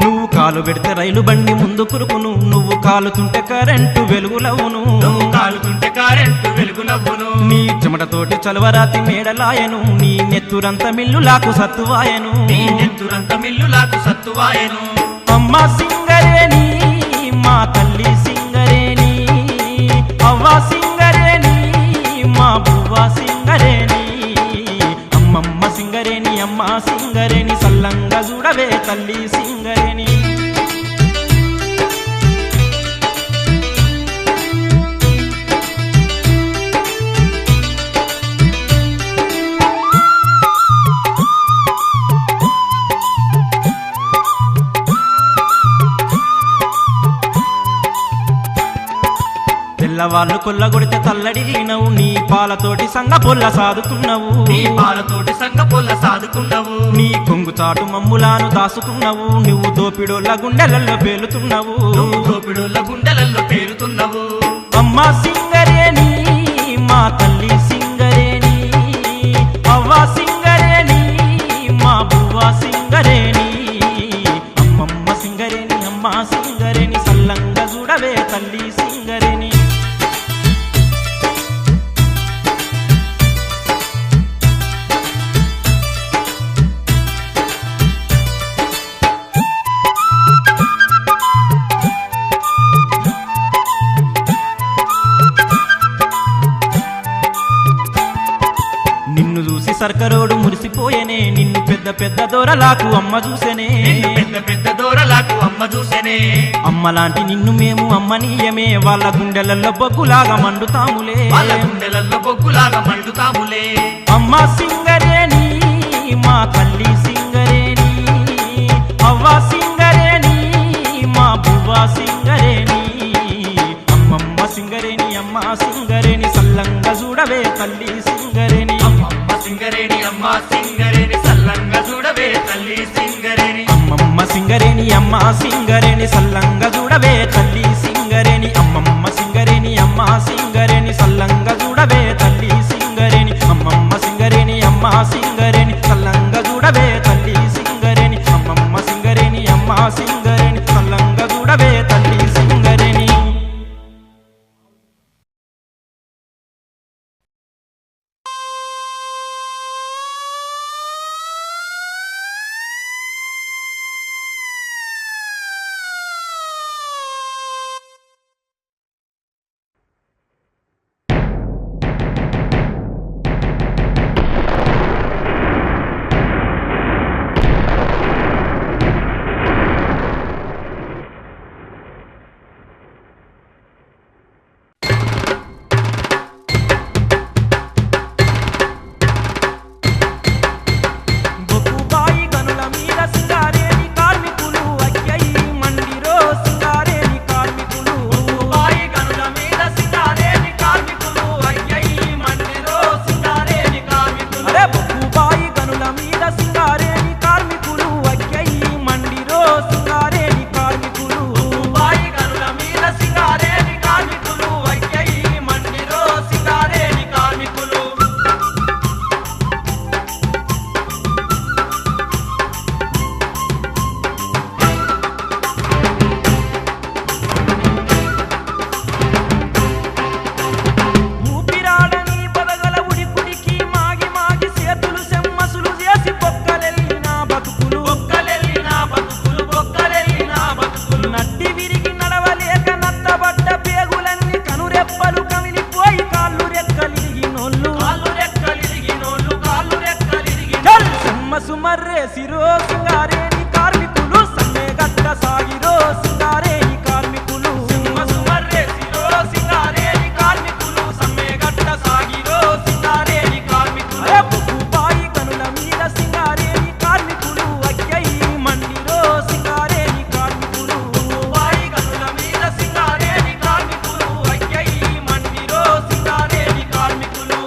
నువ్వు కాలు పెడితే రైలు బండి ముందు కురుకును నువ్వు కాలుతుంటే కరెంటు వెలుగులవును నువ్వు కాలుతుంటే కరెంటు వెలుగునవ్వును నీ చెమటతోటి చలవరాతి మేడలాయను నీ నెత్తురంత మిల్లులాకు సత్తువాయను నీ నెత్తురంత మిల్లులాకు సత్తువాయను అమ్మ సింగరేని మా తల్లి సింగరేని అవ్వ సింగరేని మా బువ్వ సింగరేని అమ్మమ్మ సింగరేని అమ్మ సింగరేని సల్లంగా చూడవే తల్లి సింగరేని తెల్లవాళ్ళు కొల్లగొడితే తల్లడిల్లినవు నీ పాలతోటి సంగ పొల్ల సాదుకున్నావు నీ పాలతోటి సంగ పొల్ల సాదుకున్నావు నీ కొంగు చాటు మమ్ములాను దాసుకున్నావు నువ్వు దోపిడోళ్ళ గుండెలలో పేలుతున్నావు నువ్వు దోపిడోళ్ళ గుండెలలో పేరుతున్నావు అమ్మ సింగరేని మా తల్లి సింగరేని అవ్వ సింగరేని మా బువ్వ సింగరేని అమ్మమ్మ సింగరేని అమ్మ సింగరేని సల్లంగా చూడవే తల్లి సింగరేని నిన్ను చూసి సర్కరోడు మురిసిపోయేనే నిన్ను పెద్ద పెద్ద దొరలాకు అమ్మ చూసేనే పెద్ద పెద్ద దూరలాకు అమ్మ చూసేనే అమ్మలాంటి నిన్ను మేము అమ్మనీయమే వాళ్ళ గుండెలలో బొగ్గులాగా మండుతాములే వాళ్ళ గుండెలలో బొగ్గులాగా మండుతాములే అమ్మ సింగరేణి మా తల్లి సింగరేణి అవ్వ సింగరేణి మా బువ్వ సింగరేణి అమ్మమ్మ సింగరేణి అమ్మ సింగరేణి సల్లంగా చూడవే తల్లి సింగరేణి అమ్మ సింగరేణి అమ్మ సింగరేణి సల్లంగా చూడవే తల్లి సింగరేణి అమ్మమ్మ సింగరేణి అమ్మ సింగరేణి సల్లంగా చూడవే తల్లి సింగరేణి అమ్మమ్మ సింగరేణి అమ్మ సింగరేణి సల్లంగా చూడవే తల్లి సింగరేణి అమ్మమ్మ సింగరేణి అమ్మ సింగరేణి సల్లంగా చూడవే తల్లి సింగరేణి అమ్మమ్మ సింగరేణి అమ్మ సింగరేణి సల్లంగా చూడవే తల్లి సింగరేణి బొక్కుబాయి గనుల మీద సింగారేణి కార్మికులు అయ్యయి మండిరో సింగారేణి కార్మికులు బాయి గనుల మీద సింగారేణి కార్మికులు అయ్యయి మండిరో సింగారేణి కార్మికులు అరే బొక్కుబాయి గనుల మీద సింగారేణి కార్మికులు అయ్యయి మండిరో సింగారేణి కార్మికులు బాయి గనుల మీద సింగారేణి కార్మికులు అయ్యయి మండిరో సింగారేణి కార్మికులు ఊపిరాడని బదగల ఉడికుడికి మాగి మాగి చేతులు సెమ్మసులు చేసి బొక్కలెళ్ళిన బతుకులు బొక్కలెళ్ళిన బతుకులు బొక్కలెళ్ళిన బతుకులు నట్టి విరిగి నడవలేక నత్తబడ్డ పేగులన్నీ కనురెప్పలు కమిలిపోయి కాళ్ళు రెక్కలిరిగినోళ్ళు కాళ్ళు రెక్కలిరిగినోళ్ళు కాళ్ళు రెక్కలిరిగిన చల్ సెమ్మసు మర్రేసిరో సింగారేణి కార్మికులు సమ్మె గట్ట సాగిరో సింగారేణి కార్మికులు మర్రేసిరో సింగారేణి కార్మికులు సమ్మె గట్ట సాగిరో సింగారేణి కార్మికులు అరే బొక్కుబాయి గనుల మీద సింగారేణి కార్మికులు అయ్యయి మండిరో సింగారేణి కార్మికులు బాయి గనుల మీద సింగారేణి కార్మికులు అయ్యయి మండిరో సింగారేణి కార్మికులు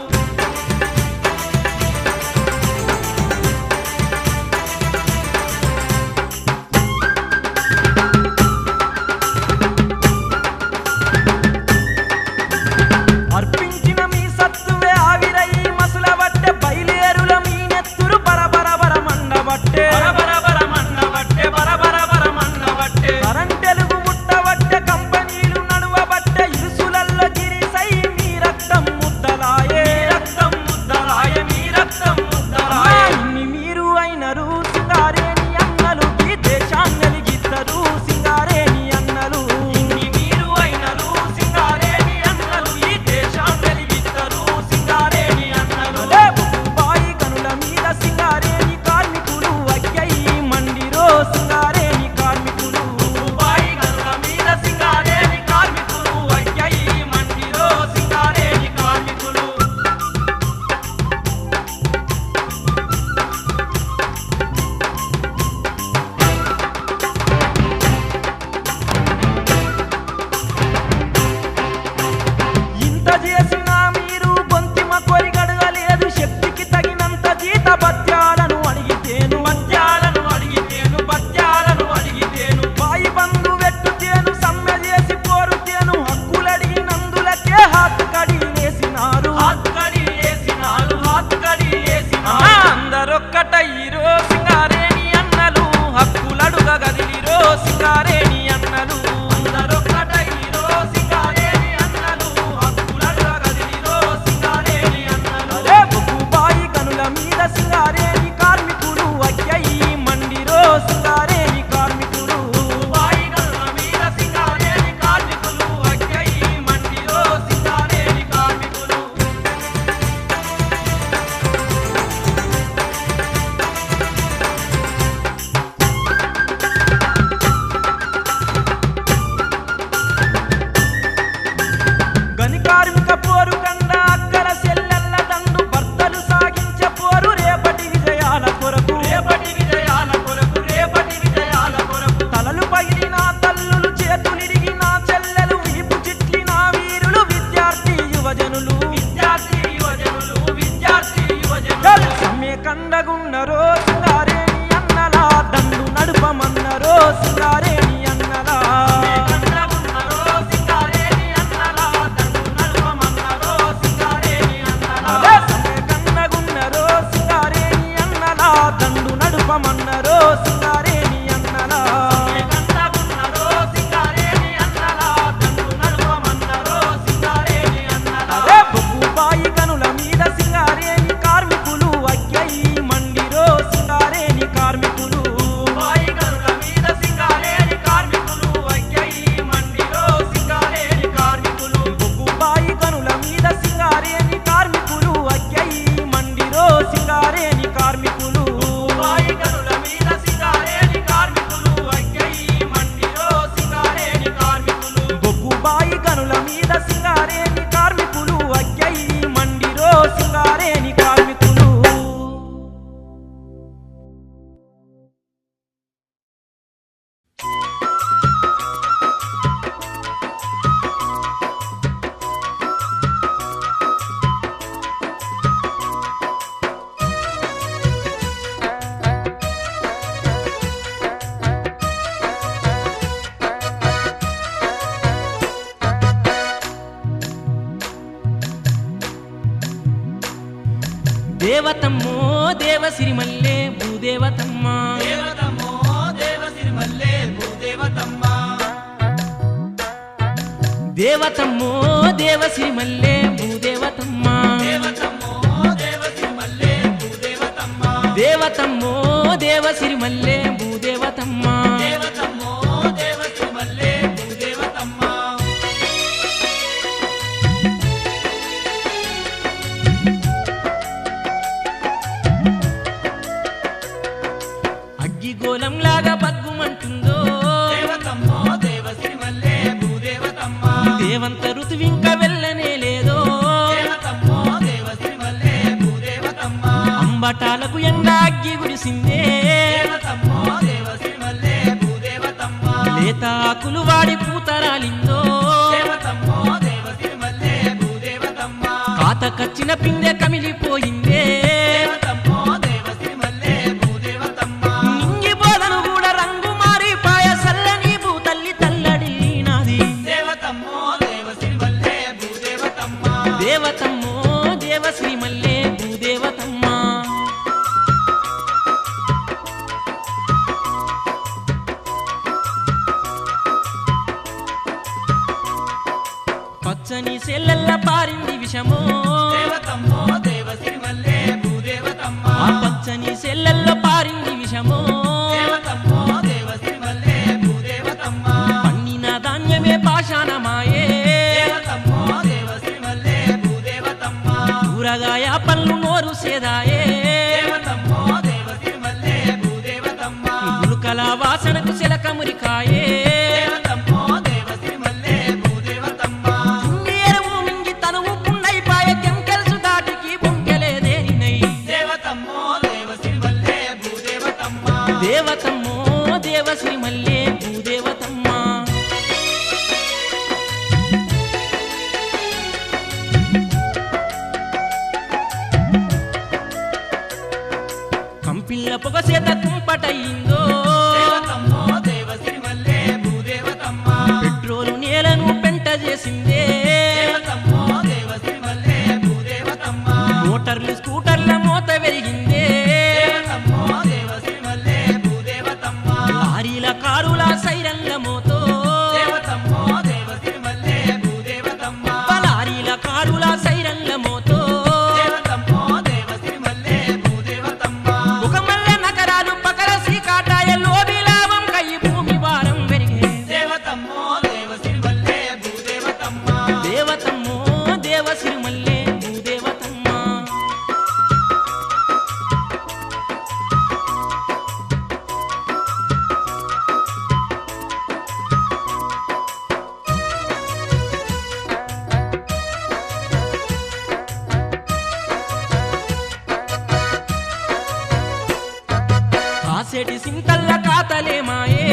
కండగున్నరో సింగారేణి అన్నలా దండు నడుపమన్నరో సింగారేణి అన్నలా కండగున్నరో సింగారేణి అన్నలా దండు నడుపమన్నరో సింగారేణి అన్నలా బొగ్గుబాయి గనుల మీద సింగారేణి కార్మికులు అగ్గయి మండిరో సింగారేణి కార్మికులు బొగ్గుబాయి గనుల మీద సింగారేణి కార్మికులు అగ్గయి మండిరో సింగారేణి కార్మికులు బొగ్గుబాయి గనుల మీద సింగారేణి కార్మికులు అగ్గయి మండిరో సింగారేణి కార్మికులు దేవతమ్మో దేవసిరిమల్లే భూదేవతమ్మ దేవతమ్మో దేవసిరిమల్లే భూదేవతమ్మ దేవతమ్మో దేవసిరిమల్లే భూదేవతమ్మ అగ్గిగోళంలాగా బగ్గుమంటుందో దేవంత ఋతువింక వెళ్ళనే లేదో అంబటాలకు ఎండ అగ్గి గుడిసిందే లేత ఆకులు వాడి పూతరాలిందో కాతకచ్చిన పిందె కమిలిపోయిందే నింగి బోధను కూడా రంగు మారిపాయ సల్లని భూతల్లి తల్లడిల్లినాది దేవతమ్మో దేవశ్రీమల్లే భూదేవతమ్మ పచ్చని సెల్లెల్ల పారింది విషమో ఆ పచ్చని సెల్లెల్లో పారింది విషమో పండిన ధాన్యమే పాషాణమాయే కూరగాయ పళ్ళు నోరు సేదాయే గులుకల వాసనకు చిలక మురికాయే ఎరువు మింగి తనువు పుండైపాయ కెంకెల్సు దాటికి బొంకెలేదేరినై దేవతమ్మో దేవశ్రీమల్లే భూదేవతమ్మ కంపిల్ల పొగ చేత కుంపటయిందో పెట్రోలు నేలను పెంట చేసిందే మోటార్లు స్కూటర్ల మోత వెలిగిందే లారీల కారుల సైరన్ల మోతో లారీల కారుల సైరన్ల మోతో ఒక మల్లె నగరాలు పకర సీకాటాయ లోబి లాభం కై భూమి భారం పెరిగే దేవతమ్మో దేవసిరిమల్లే భూదేవతమ్మ కాసేటి సింతల్ల కాతలే మాయే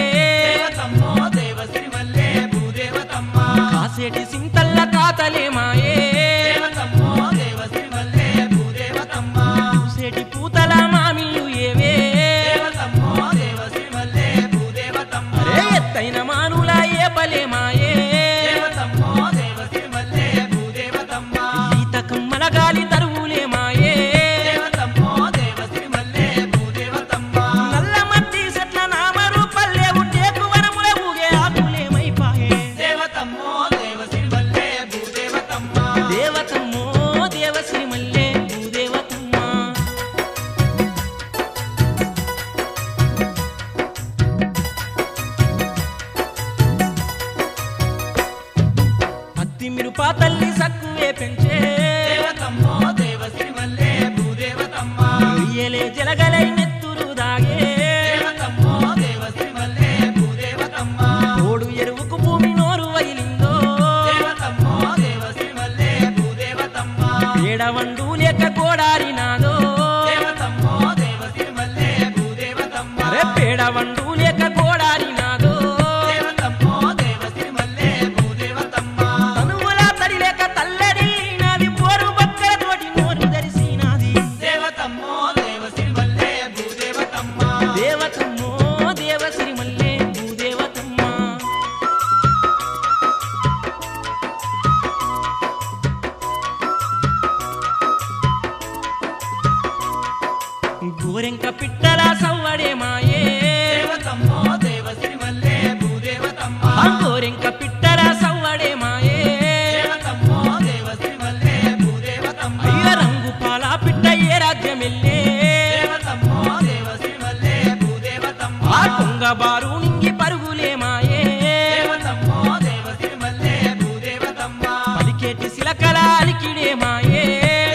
కాసేటి సింతల్ల కాతలే మాయే చూసేటి పూతల గోరెంక పిట్టల సవ్వడే మాయే దేవతమ్మో దేవసిరిమల్లే భూదేవతమ్మ గోరెంక పిట్టల సవ్వడే మాయే దేవతమ్మో దేవసిరిమల్లే భూదేవతమ్మ అయ్య రంగు పాల పిట్ట ఏ రాజ్యమెల్లే దేవతమ్మో దేవసిరిమల్లే భూదేవతమ్మ కుంగబారు నింగి పరుగులే మాయే దేవతమ్మో దేవసిరిమల్లే భూదేవతమ్మ పలికేటి సిలకల అలికిడే మాయే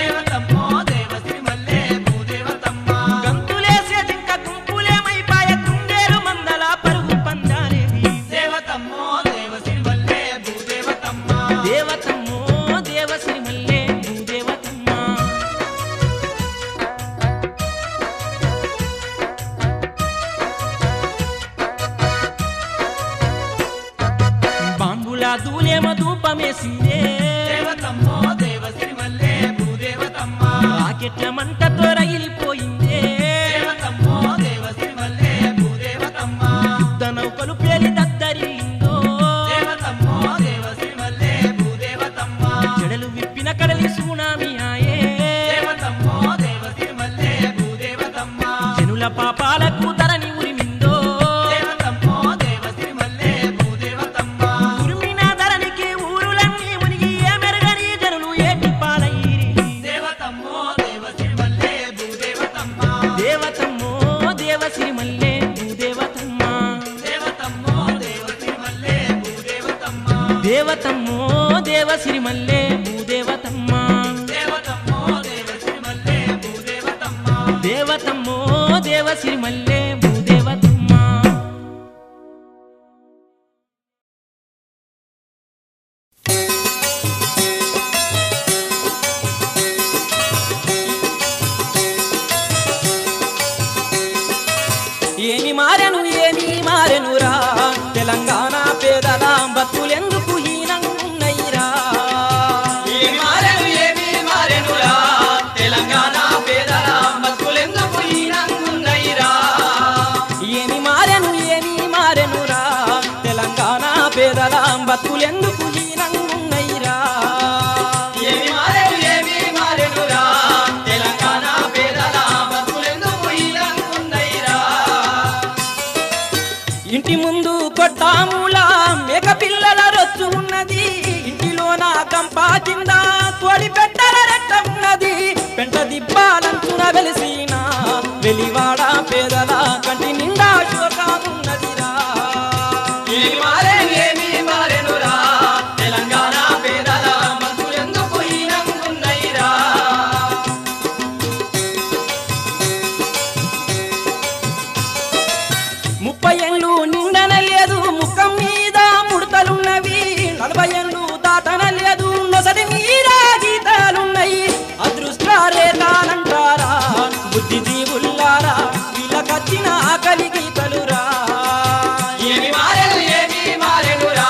దేవతమ్మో దేవసిరిమల్లే భూదేవతమ్మ గంతులేసే జింక గుంపులేమైపాయ తుండేరు మందల పరుగు పందాలేది దేవతమ్మో దేవసిరిమల్లే భూదేవతమ్మ దేవతమ్మో దేవసిరిమల్లే భూదేవతమ్మ బాంబులా దూలేమ ధూపమేసిందే దేవతమ్మో దేవసిరిమల్లే భూదేవతమ్మ రాకెట్ల మంటతో రగిలిపోయిందే దేవతమ్మో దేవసిరిమల్లే భూదేవతమ్మ యుద్ధ నౌకలు పేలి దద్దరిల్లిందో దేవతమ్మో దేవసిరిమల్లే భూదేవతమ్మ జడలు విప్పిన కడలి సునామీ ఆయే దేవతమ్మో దేవసిరిమల్లే భూదేవతమ్మ జనుల పాపాలకు ధరణి ఉరిమిందో దేవతమ్మో దేవసిరిమల్లే భూదేవతమ్మ ఉరిమిన ధరణికి ఊరులన్నీ మునిగి ఏ మెరుగని జనులు ఏటి పాలయ్యిరి దేవతమ్మో దేవసిరిమల్లే భూదేవతమ్మ దేవతమ్మో దేవసిరిమల్లే భూదేవతమ్మ దేవతమ్మో దేవసిరిమల్లే భూదేవతమ్మ దేవతమ్మో దేవసిరిమల్లే భూదేవతమ్మ దేవతమ్మో దేవసిరిమల్లే భూదేవతమ్మ దేవతమ్మో దేవసిరిమల్లే భూదేవతమ్మ ఏమి మారెనురా తెలంగాణ పేదల బతులెందుకు హీనంగున్నయిరా ఏమి మారెనురా తెలంగాణ పేదల బతులెందుకు హీనంగున్నయిరా ఏమి మారెనురా తెలంగాణ పేదల బతులెందుకు హీనంగున్నయిరా ఏమి మారెనురా తెలంగాణ పేదల బతులెందుకు హీనంగున్నయిరా ఇంటి ముందు కొట్టాములా మేక పిల్లల రొచ్చు ఉన్నది ఇంటిలోన కంపా కింద తోడి పెట్టల రెట్ట ఉన్నది పెంట దిబ్బాలంచున వెలిసిన వెలివాడ పేదల కంటి నిండా శోకమున్నదిరా ఏమి మారెనురా తెలంగాణ పేదల బతులెందుకు హీనంగున్నయిరా ముప్పై ఏళ్ళు నిండన లేదు ముఖం మీద ముడతలున్నవి 40 ఏళ్ళు దాటన లేదు నొసటి మీద గీతాలున్నాయి అదృష్టారేతానంటారా బుద్ధి జీవుల్లారా వీళ్ళకచ్చిన ఆకలి గీతలురా ఏమి మారెనురా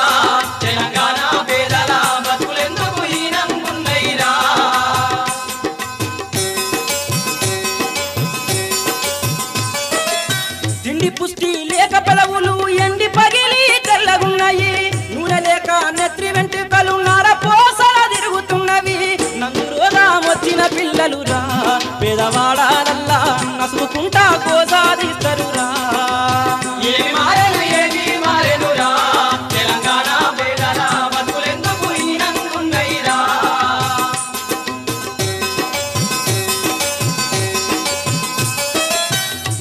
తెలంగాణ పేదల బతులెందుకు హీనంగున్నయిరా తిండి పుష్టి లేక పెలవులు ఎండి పగిలి తెల్లగున్నాయి నూనె లేక నెత్రి వెంట్రుకలు నారపోసల తిరుగుతున్నవి నందు రోగం వచ్చిన పిల్లలురా పేదవాడాలల్లా నసుకుంటా కోసాదిస్తరురా ఏమి మారెనురా తెలంగాణ పేదల బతులెందుకు హీనంగున్నయిరా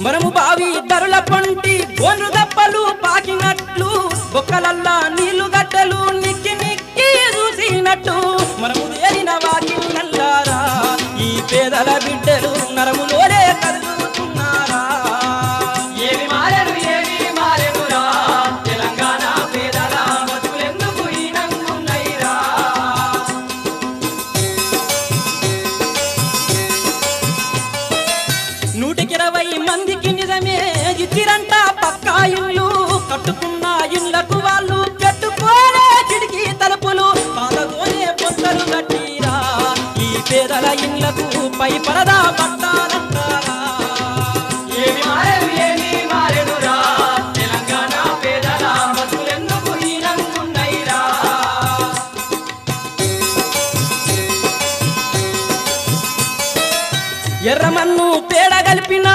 మరము బావి ధరల పంటి బోన్రు దప్పలు పాకినట్లు బొక్కలల్లా నీళ్లు గడ్డలు నిక్కి నిక్కి చూసినట్టు మరము వేరిన వాకి నల్లారా ఈ పేదల బిడ్డలు నరములోనే కదులుతున్నారా ఏమి మారెనురా తెలంగాణ పేదల బతులెందుకు హీనంగున్నయిరా నూటికి 20 మందికి నిజమే ఇచ్చిరంట పక్కా ఇల్లు కట్టుకున్న ఇళ్లకు వాళ్ళు పెట్టుకోలే కిటికీ తలుపులు పాలతోనే పొత్తలు కట్టిరా ఈ పేదల ఇళ్లకు పై పరదా పట్టాలంటారా ఏమి మారెనురా తెలంగాణ పేదల బతులెందుకు హీనంగున్నయిరా ఎర్రమన్ను పేడ కలిపిన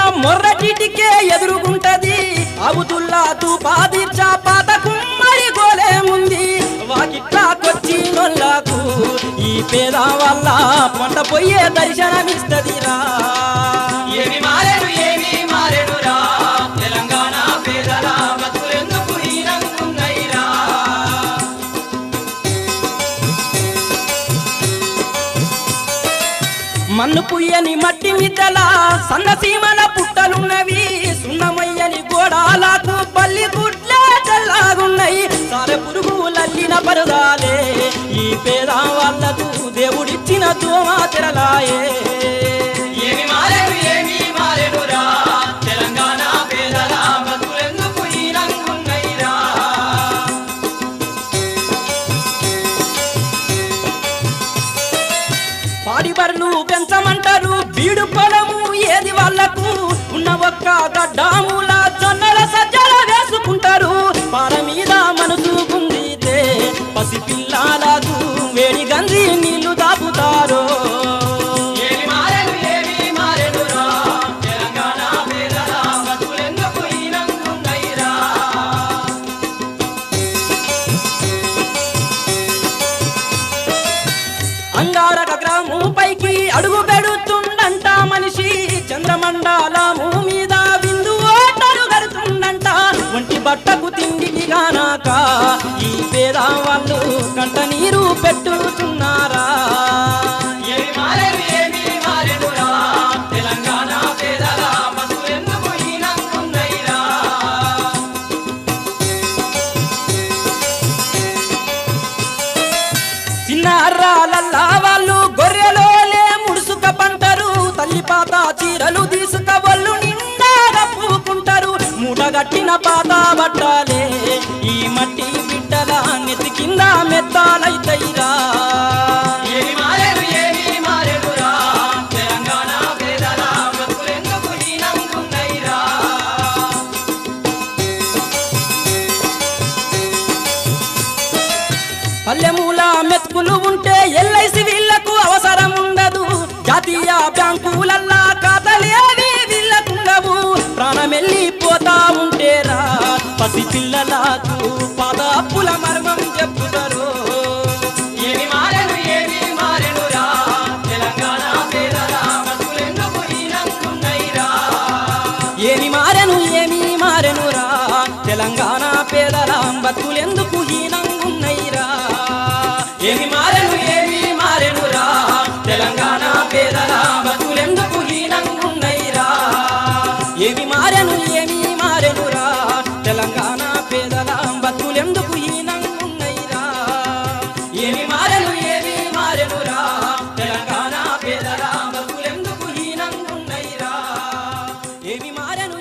పాదీర్చా పాత కుమ్మరి గోలేముంది వాకిట్లాకొచ్చినోళ్ళకు ఈ పేద వల్ల పంట పోయే దర్శనమిస్తదిరా ఏమి మారెనురా తెలంగాణ పేదల బతులెందుకు హీనంగున్నైరా మన్ను పుయ్యని మట్టి మిద్దల సన్నసీమల పుట్టలున్నవి సున్నమయ్యని గోడాలకు పల్లి గుడ్లే తెల్లాగున్నాయి సారె పురుగులల్లిన పరదాలే ఈ పేద వాళ్ళకు దేవుడిచ్చిన దోమ తెరలాయే ఏమి మారెనురా తెలంగాణ పేదల బతులెందుకు హీనంగున్నైరా పాడి బర్లు పెంచమంటారు బీడు పొలము ఏది వాళ్ళకు ఉన్న ఒక్క గడ్డాముల జొన్నల సజ్జల వేసుకుంటారు పార మీద మనసు గుందితే పసి పిల్లలకు వేడి గంజి నీళ్లు దాపుతారు ఏమి మారెనురా తెలంగాణ పేదల బతులెందుకు హీనంగున్నైరా అంగారక గ్రామం పైకి అడుగు పెడుతుండంట మనిషి చంద్రమండలము మీద బిందు ఓటలు గడుతుండంట ఒంటి బట్టకు తిండికి గానాక ఈ పేద వాళ్ళు కంట నీరు పెట్టుతున్నారా ఏమి మారెనురా తెలంగాణ పేదల బతులెందుకు హీనంగున్నైరా చిన్న అర్రాలల్లా వాళ్ళు గొర్రెలోలే ముడుసుక పంటరు తల్లి పాత చీరలు తీసుక వాళ్ళు నిండా కప్పుకుంటారు మూటగట్టిన పాత బట్టాలే ఈ మట్టి బిడ్డల నెత్తి కింద మెత్తాలైతైరా ఏమి మారెనురా తెలంగాణ పేదల బతులెందుకు హీనంగున్నైరా పల్లెమూల మెతుకులు ఉంటే ఎల్ఐసి వీళ్లకు అవసరం ఉండదు జాతీయ బ్యాంకులల్లా ఖాతాలేవి వీళ్ళకుండవు ప్రాణమెళ్ళిపోతా ఉంటేరా పసి పిల్లలకు పాత అప్పుల మర్మం చెప్పుతారు ఏమి మారెనురా తెలంగాణ పేదల బతులెందుకు హీనంగున్నైరా ఏమి మారెనురా తెలంగాణ పేదల బతులెందుకు హీనంగున్నైరా ఏమి మారెనురా తెలంగాణ పేదల బతులెందుకు హీనంగున్నైరా ఏమి మారెనురా తెలంగాణ పేదల బతులెందుకు హీనంగున్నైరా ఏమి మారెనురా తెలంగాణ పేదల బతులెందుకు హీనంగున్నైరా ఏమి మారెను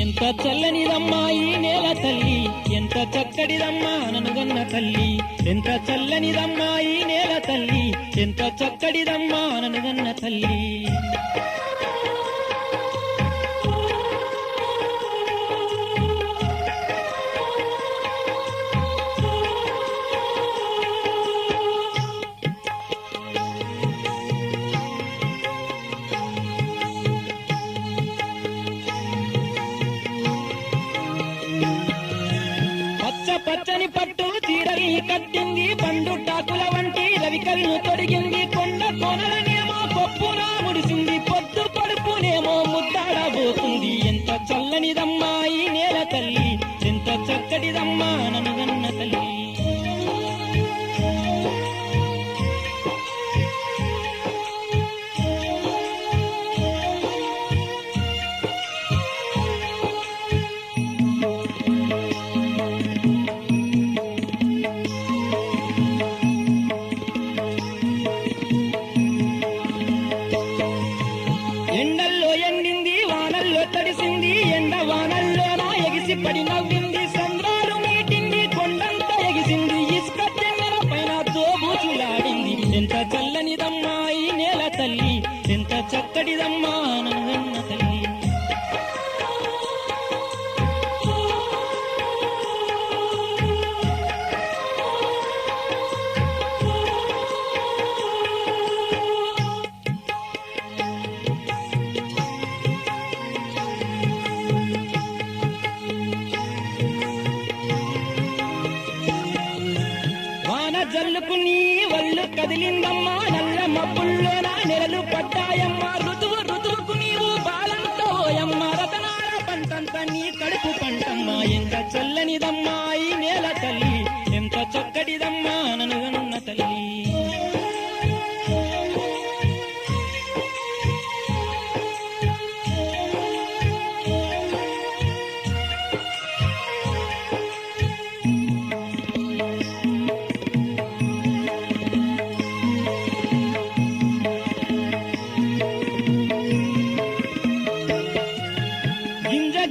ఎంత చల్లనిదమ్మా ఈ నేల తల్లి, ఎంత చక్కడిదమ్మా ననుగన్న తల్లి. ఎంత చల్లనిదమ్మా ఈ నేల తల్లి, ఎంత చక్కడిదమ్మా ననుగన్న తల్లి. పచ్చని పట్టు చీరల్ని కట్టింది, పండు టాకుల వంటి రవికలను తొడిగింది. కొండ కోనలనేమో పప్పునా ముడిసింది, పొద్దు పడుపునేమో ముద్దాడబోతుంది. ఎంత చల్లనిదమ్మా ఈ నేల తల్లి, ఎంత చక్కటిదమ్మా ననుగన్న తల్లి. ఎండల్లో ఎండింది, వానల్లో తలుచుకు నీ వల్లు కదిలిందమ్మా నల్ల మబ్బుల్లోన నెలలు పడ్డాయమ్మా ఋతువుకు నీవు బాలంతోయమ్మా రతనాల పంటంత నీ కడుపు పంటమ్మా ఎంత చల్లనిదమ్మా ఈ నేల తల్లి ఎంత చక్కటిదమ్మా ననుగనున్న తల్లి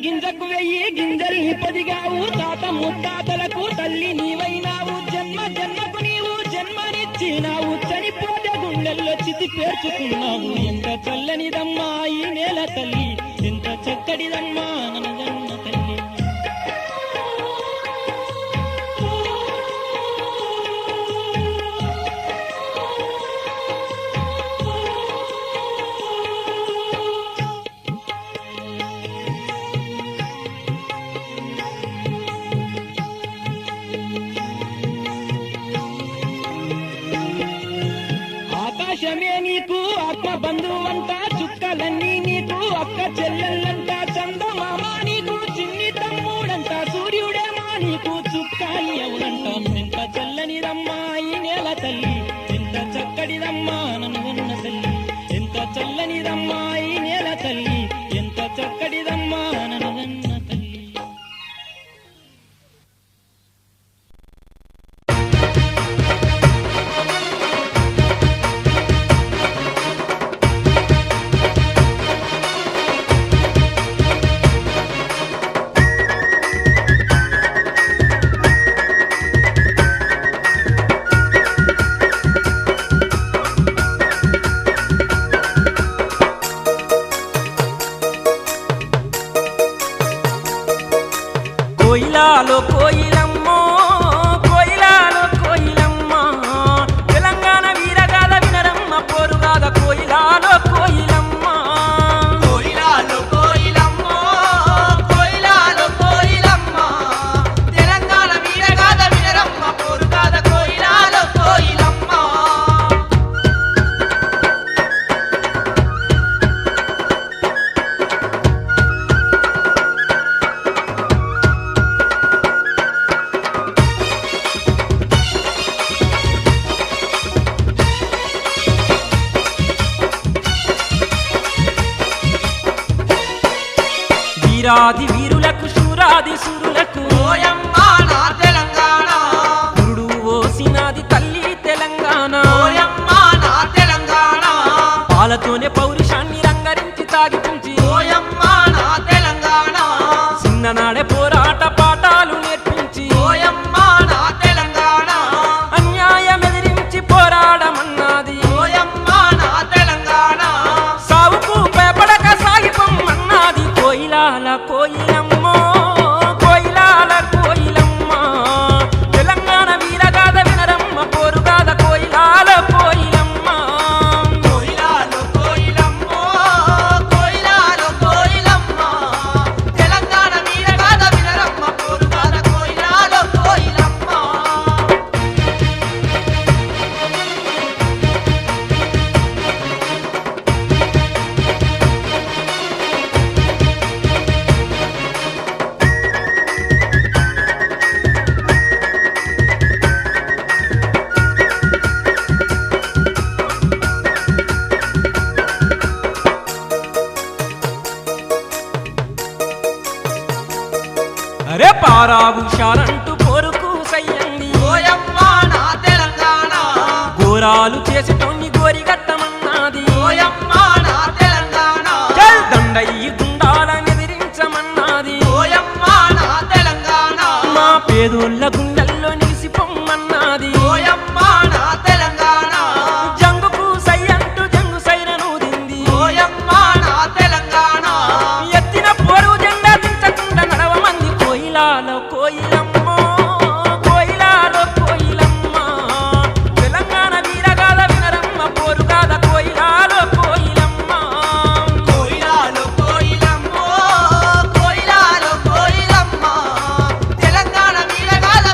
గింజకు వెయ్యి గింజల్ని పొదిగావు తాత ముత్తాతలకు తల్లి నీవైనావు జన్మకు నీవు జన్మనిచ్చినావు చనిపోతే గుండెల్లో చితి పేర్చుకున్నావు ఎంత చల్లనిదమ్మా ఈ నేల తల్లి ఎంత చక్కడిదమ్మా ననగన్న తల్లి ఆకాశమే నీకు ఆత్మ బంధువంట చుక్కలన్నీ నీకు అక్క చెల్లెళ్ళంట చందమామ నీకు చిన్ని తమ్ముడంట సూర్యుడేమా నీకు చుక్కాని ఎవడంట ఎంత చల్లనిదమ్మా ఈ నేల తల్లి ఎంత చక్కడిదమ్మా నన్నున్న తల్లి ఎంత చల్లనిదమ్మా ఈ నేల తల్లి ఎంత చక్కడిదమ్మా నన్నున్న తల్లి కోయిలాలో కోయిలమ్మో కోయిలాలో కోయిలమ్మ తెలంగాణ వీరగాథ వినరమ్మ పోరుగాథ కోయిలాలో కోయిలమ్మ కోయిలాలో కోయిలమ్మో కోయిలాలో కోయిలమ్మ తెలంగాణ వీరగాథ వినరమ్మ పోరుగాథ కోయిలాలో కోయిలమ్మ వీరాది వీరులకు శూరాది సురులకు ఓయమ్మ నా తెలంగాణ గురుడు ఓసినాది తల్లి తెలంగాణ ఓయమ్మ నా తెలంగాణ పాలతోనే పౌరుషాన్ని రంగరించి తాగిపించి ఓయమ్మ నా తెలంగాణ చిన్ననాడే పోరాట పాఠాలు నేర్పించి ఓయమ్మ నా తెలంగాణ అన్యాయం ఎదిరించి పోరాడమన్నది ఓయమ్మ నా తెలంగాణ సావుకు భయపడక సాగిపమ్మన్నది కోయిలాల కోయిలమ్మో కోయిలాల కోయిలమ్మ తెలంగాణ వీరగాథ వినరమ్మ పోరుగాథ కోయిలాల కోయిలమ్మ కోయిలాలో కోయిలమ్మో కోయిలాలో కోయిలమ్మ తెలంగాణ వీరగాథ వినరమ్మ పోరుగాథ కోయిలాలో కోయిలమ్మ అరే పారావు షారంటూ పోరుకు సయ్యంది ఓయమ్మ నా తెలంగాణ ఘోరాలు చేసేటోన్ని గోరిగట్టమన్నది ఓయమ్మ నా తెలంగాణ చల్ దండయ్యి గుండాలనెదిరించమన్నది ఓయమ్మ నా తెలంగాణ మా పేదోళ్ళ గుండెల్లో నిలిసిపోమ్మన్నది ఓయమ్మ నా తెలంగాణ జంగుకు సై అంటూ జంగు సైరను దింది ఓయమ్మ నా తెలంగాణ ఎత్తిన పోరు జెండా దించకుండా నడవమంది కోయిలాల కోయిలమ్మో కోయిలాల కోయిలమ్మ తెలంగాణ వీరగాథ వినరమ్మ పోరుగాథ కోయిలాల కోయిలమ్మ కోయిలాలో కోయిలమ్మో కోయిలాలో కోయిలమ్మ తెలంగాణ వీరగాథ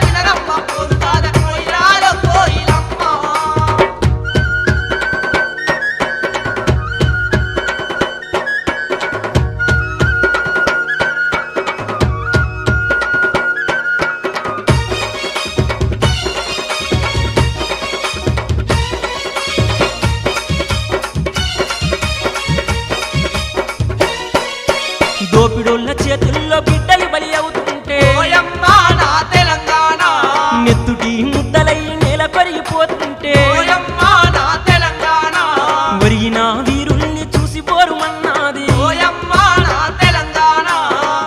దోపిడోళ్ళ చేతుల్లో బిడ్డలు బలి అవుతుంటే ఓయమ్మ నా తెలంగాణ నెత్తుటి ముద్దలై నేల కొరిగిపోతుంటే ఓయమ్మ నా తెలంగాణ ఒరిగిన వీరుల్ని చూసి పోరుమన్నది ఓయమ్మ నా తెలంగాణ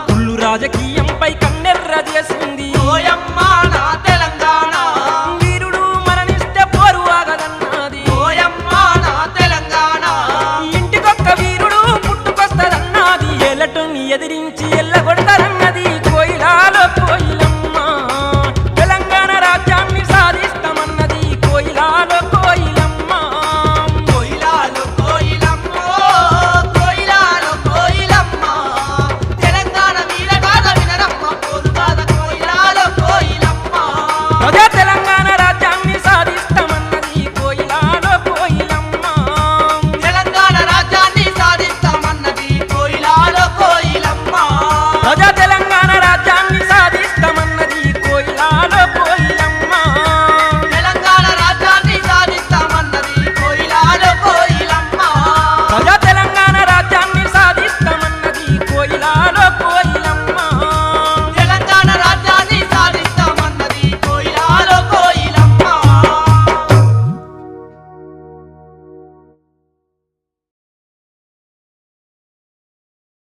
కుళ్ళు రాజకీయంపై కన్నెర్ర చేసింది ఓయమ్మ నా తెలంగాణ వీరుడు మరణిస్తే పోరు ఆగదన్నది ఓయమ్మ నా తెలంగాణ ఇంటికొక్క వీరుడు పుట్టుకొస్తదన్నది ఏలటోని ఎదిరించి ఎల్లగొడతారన్నది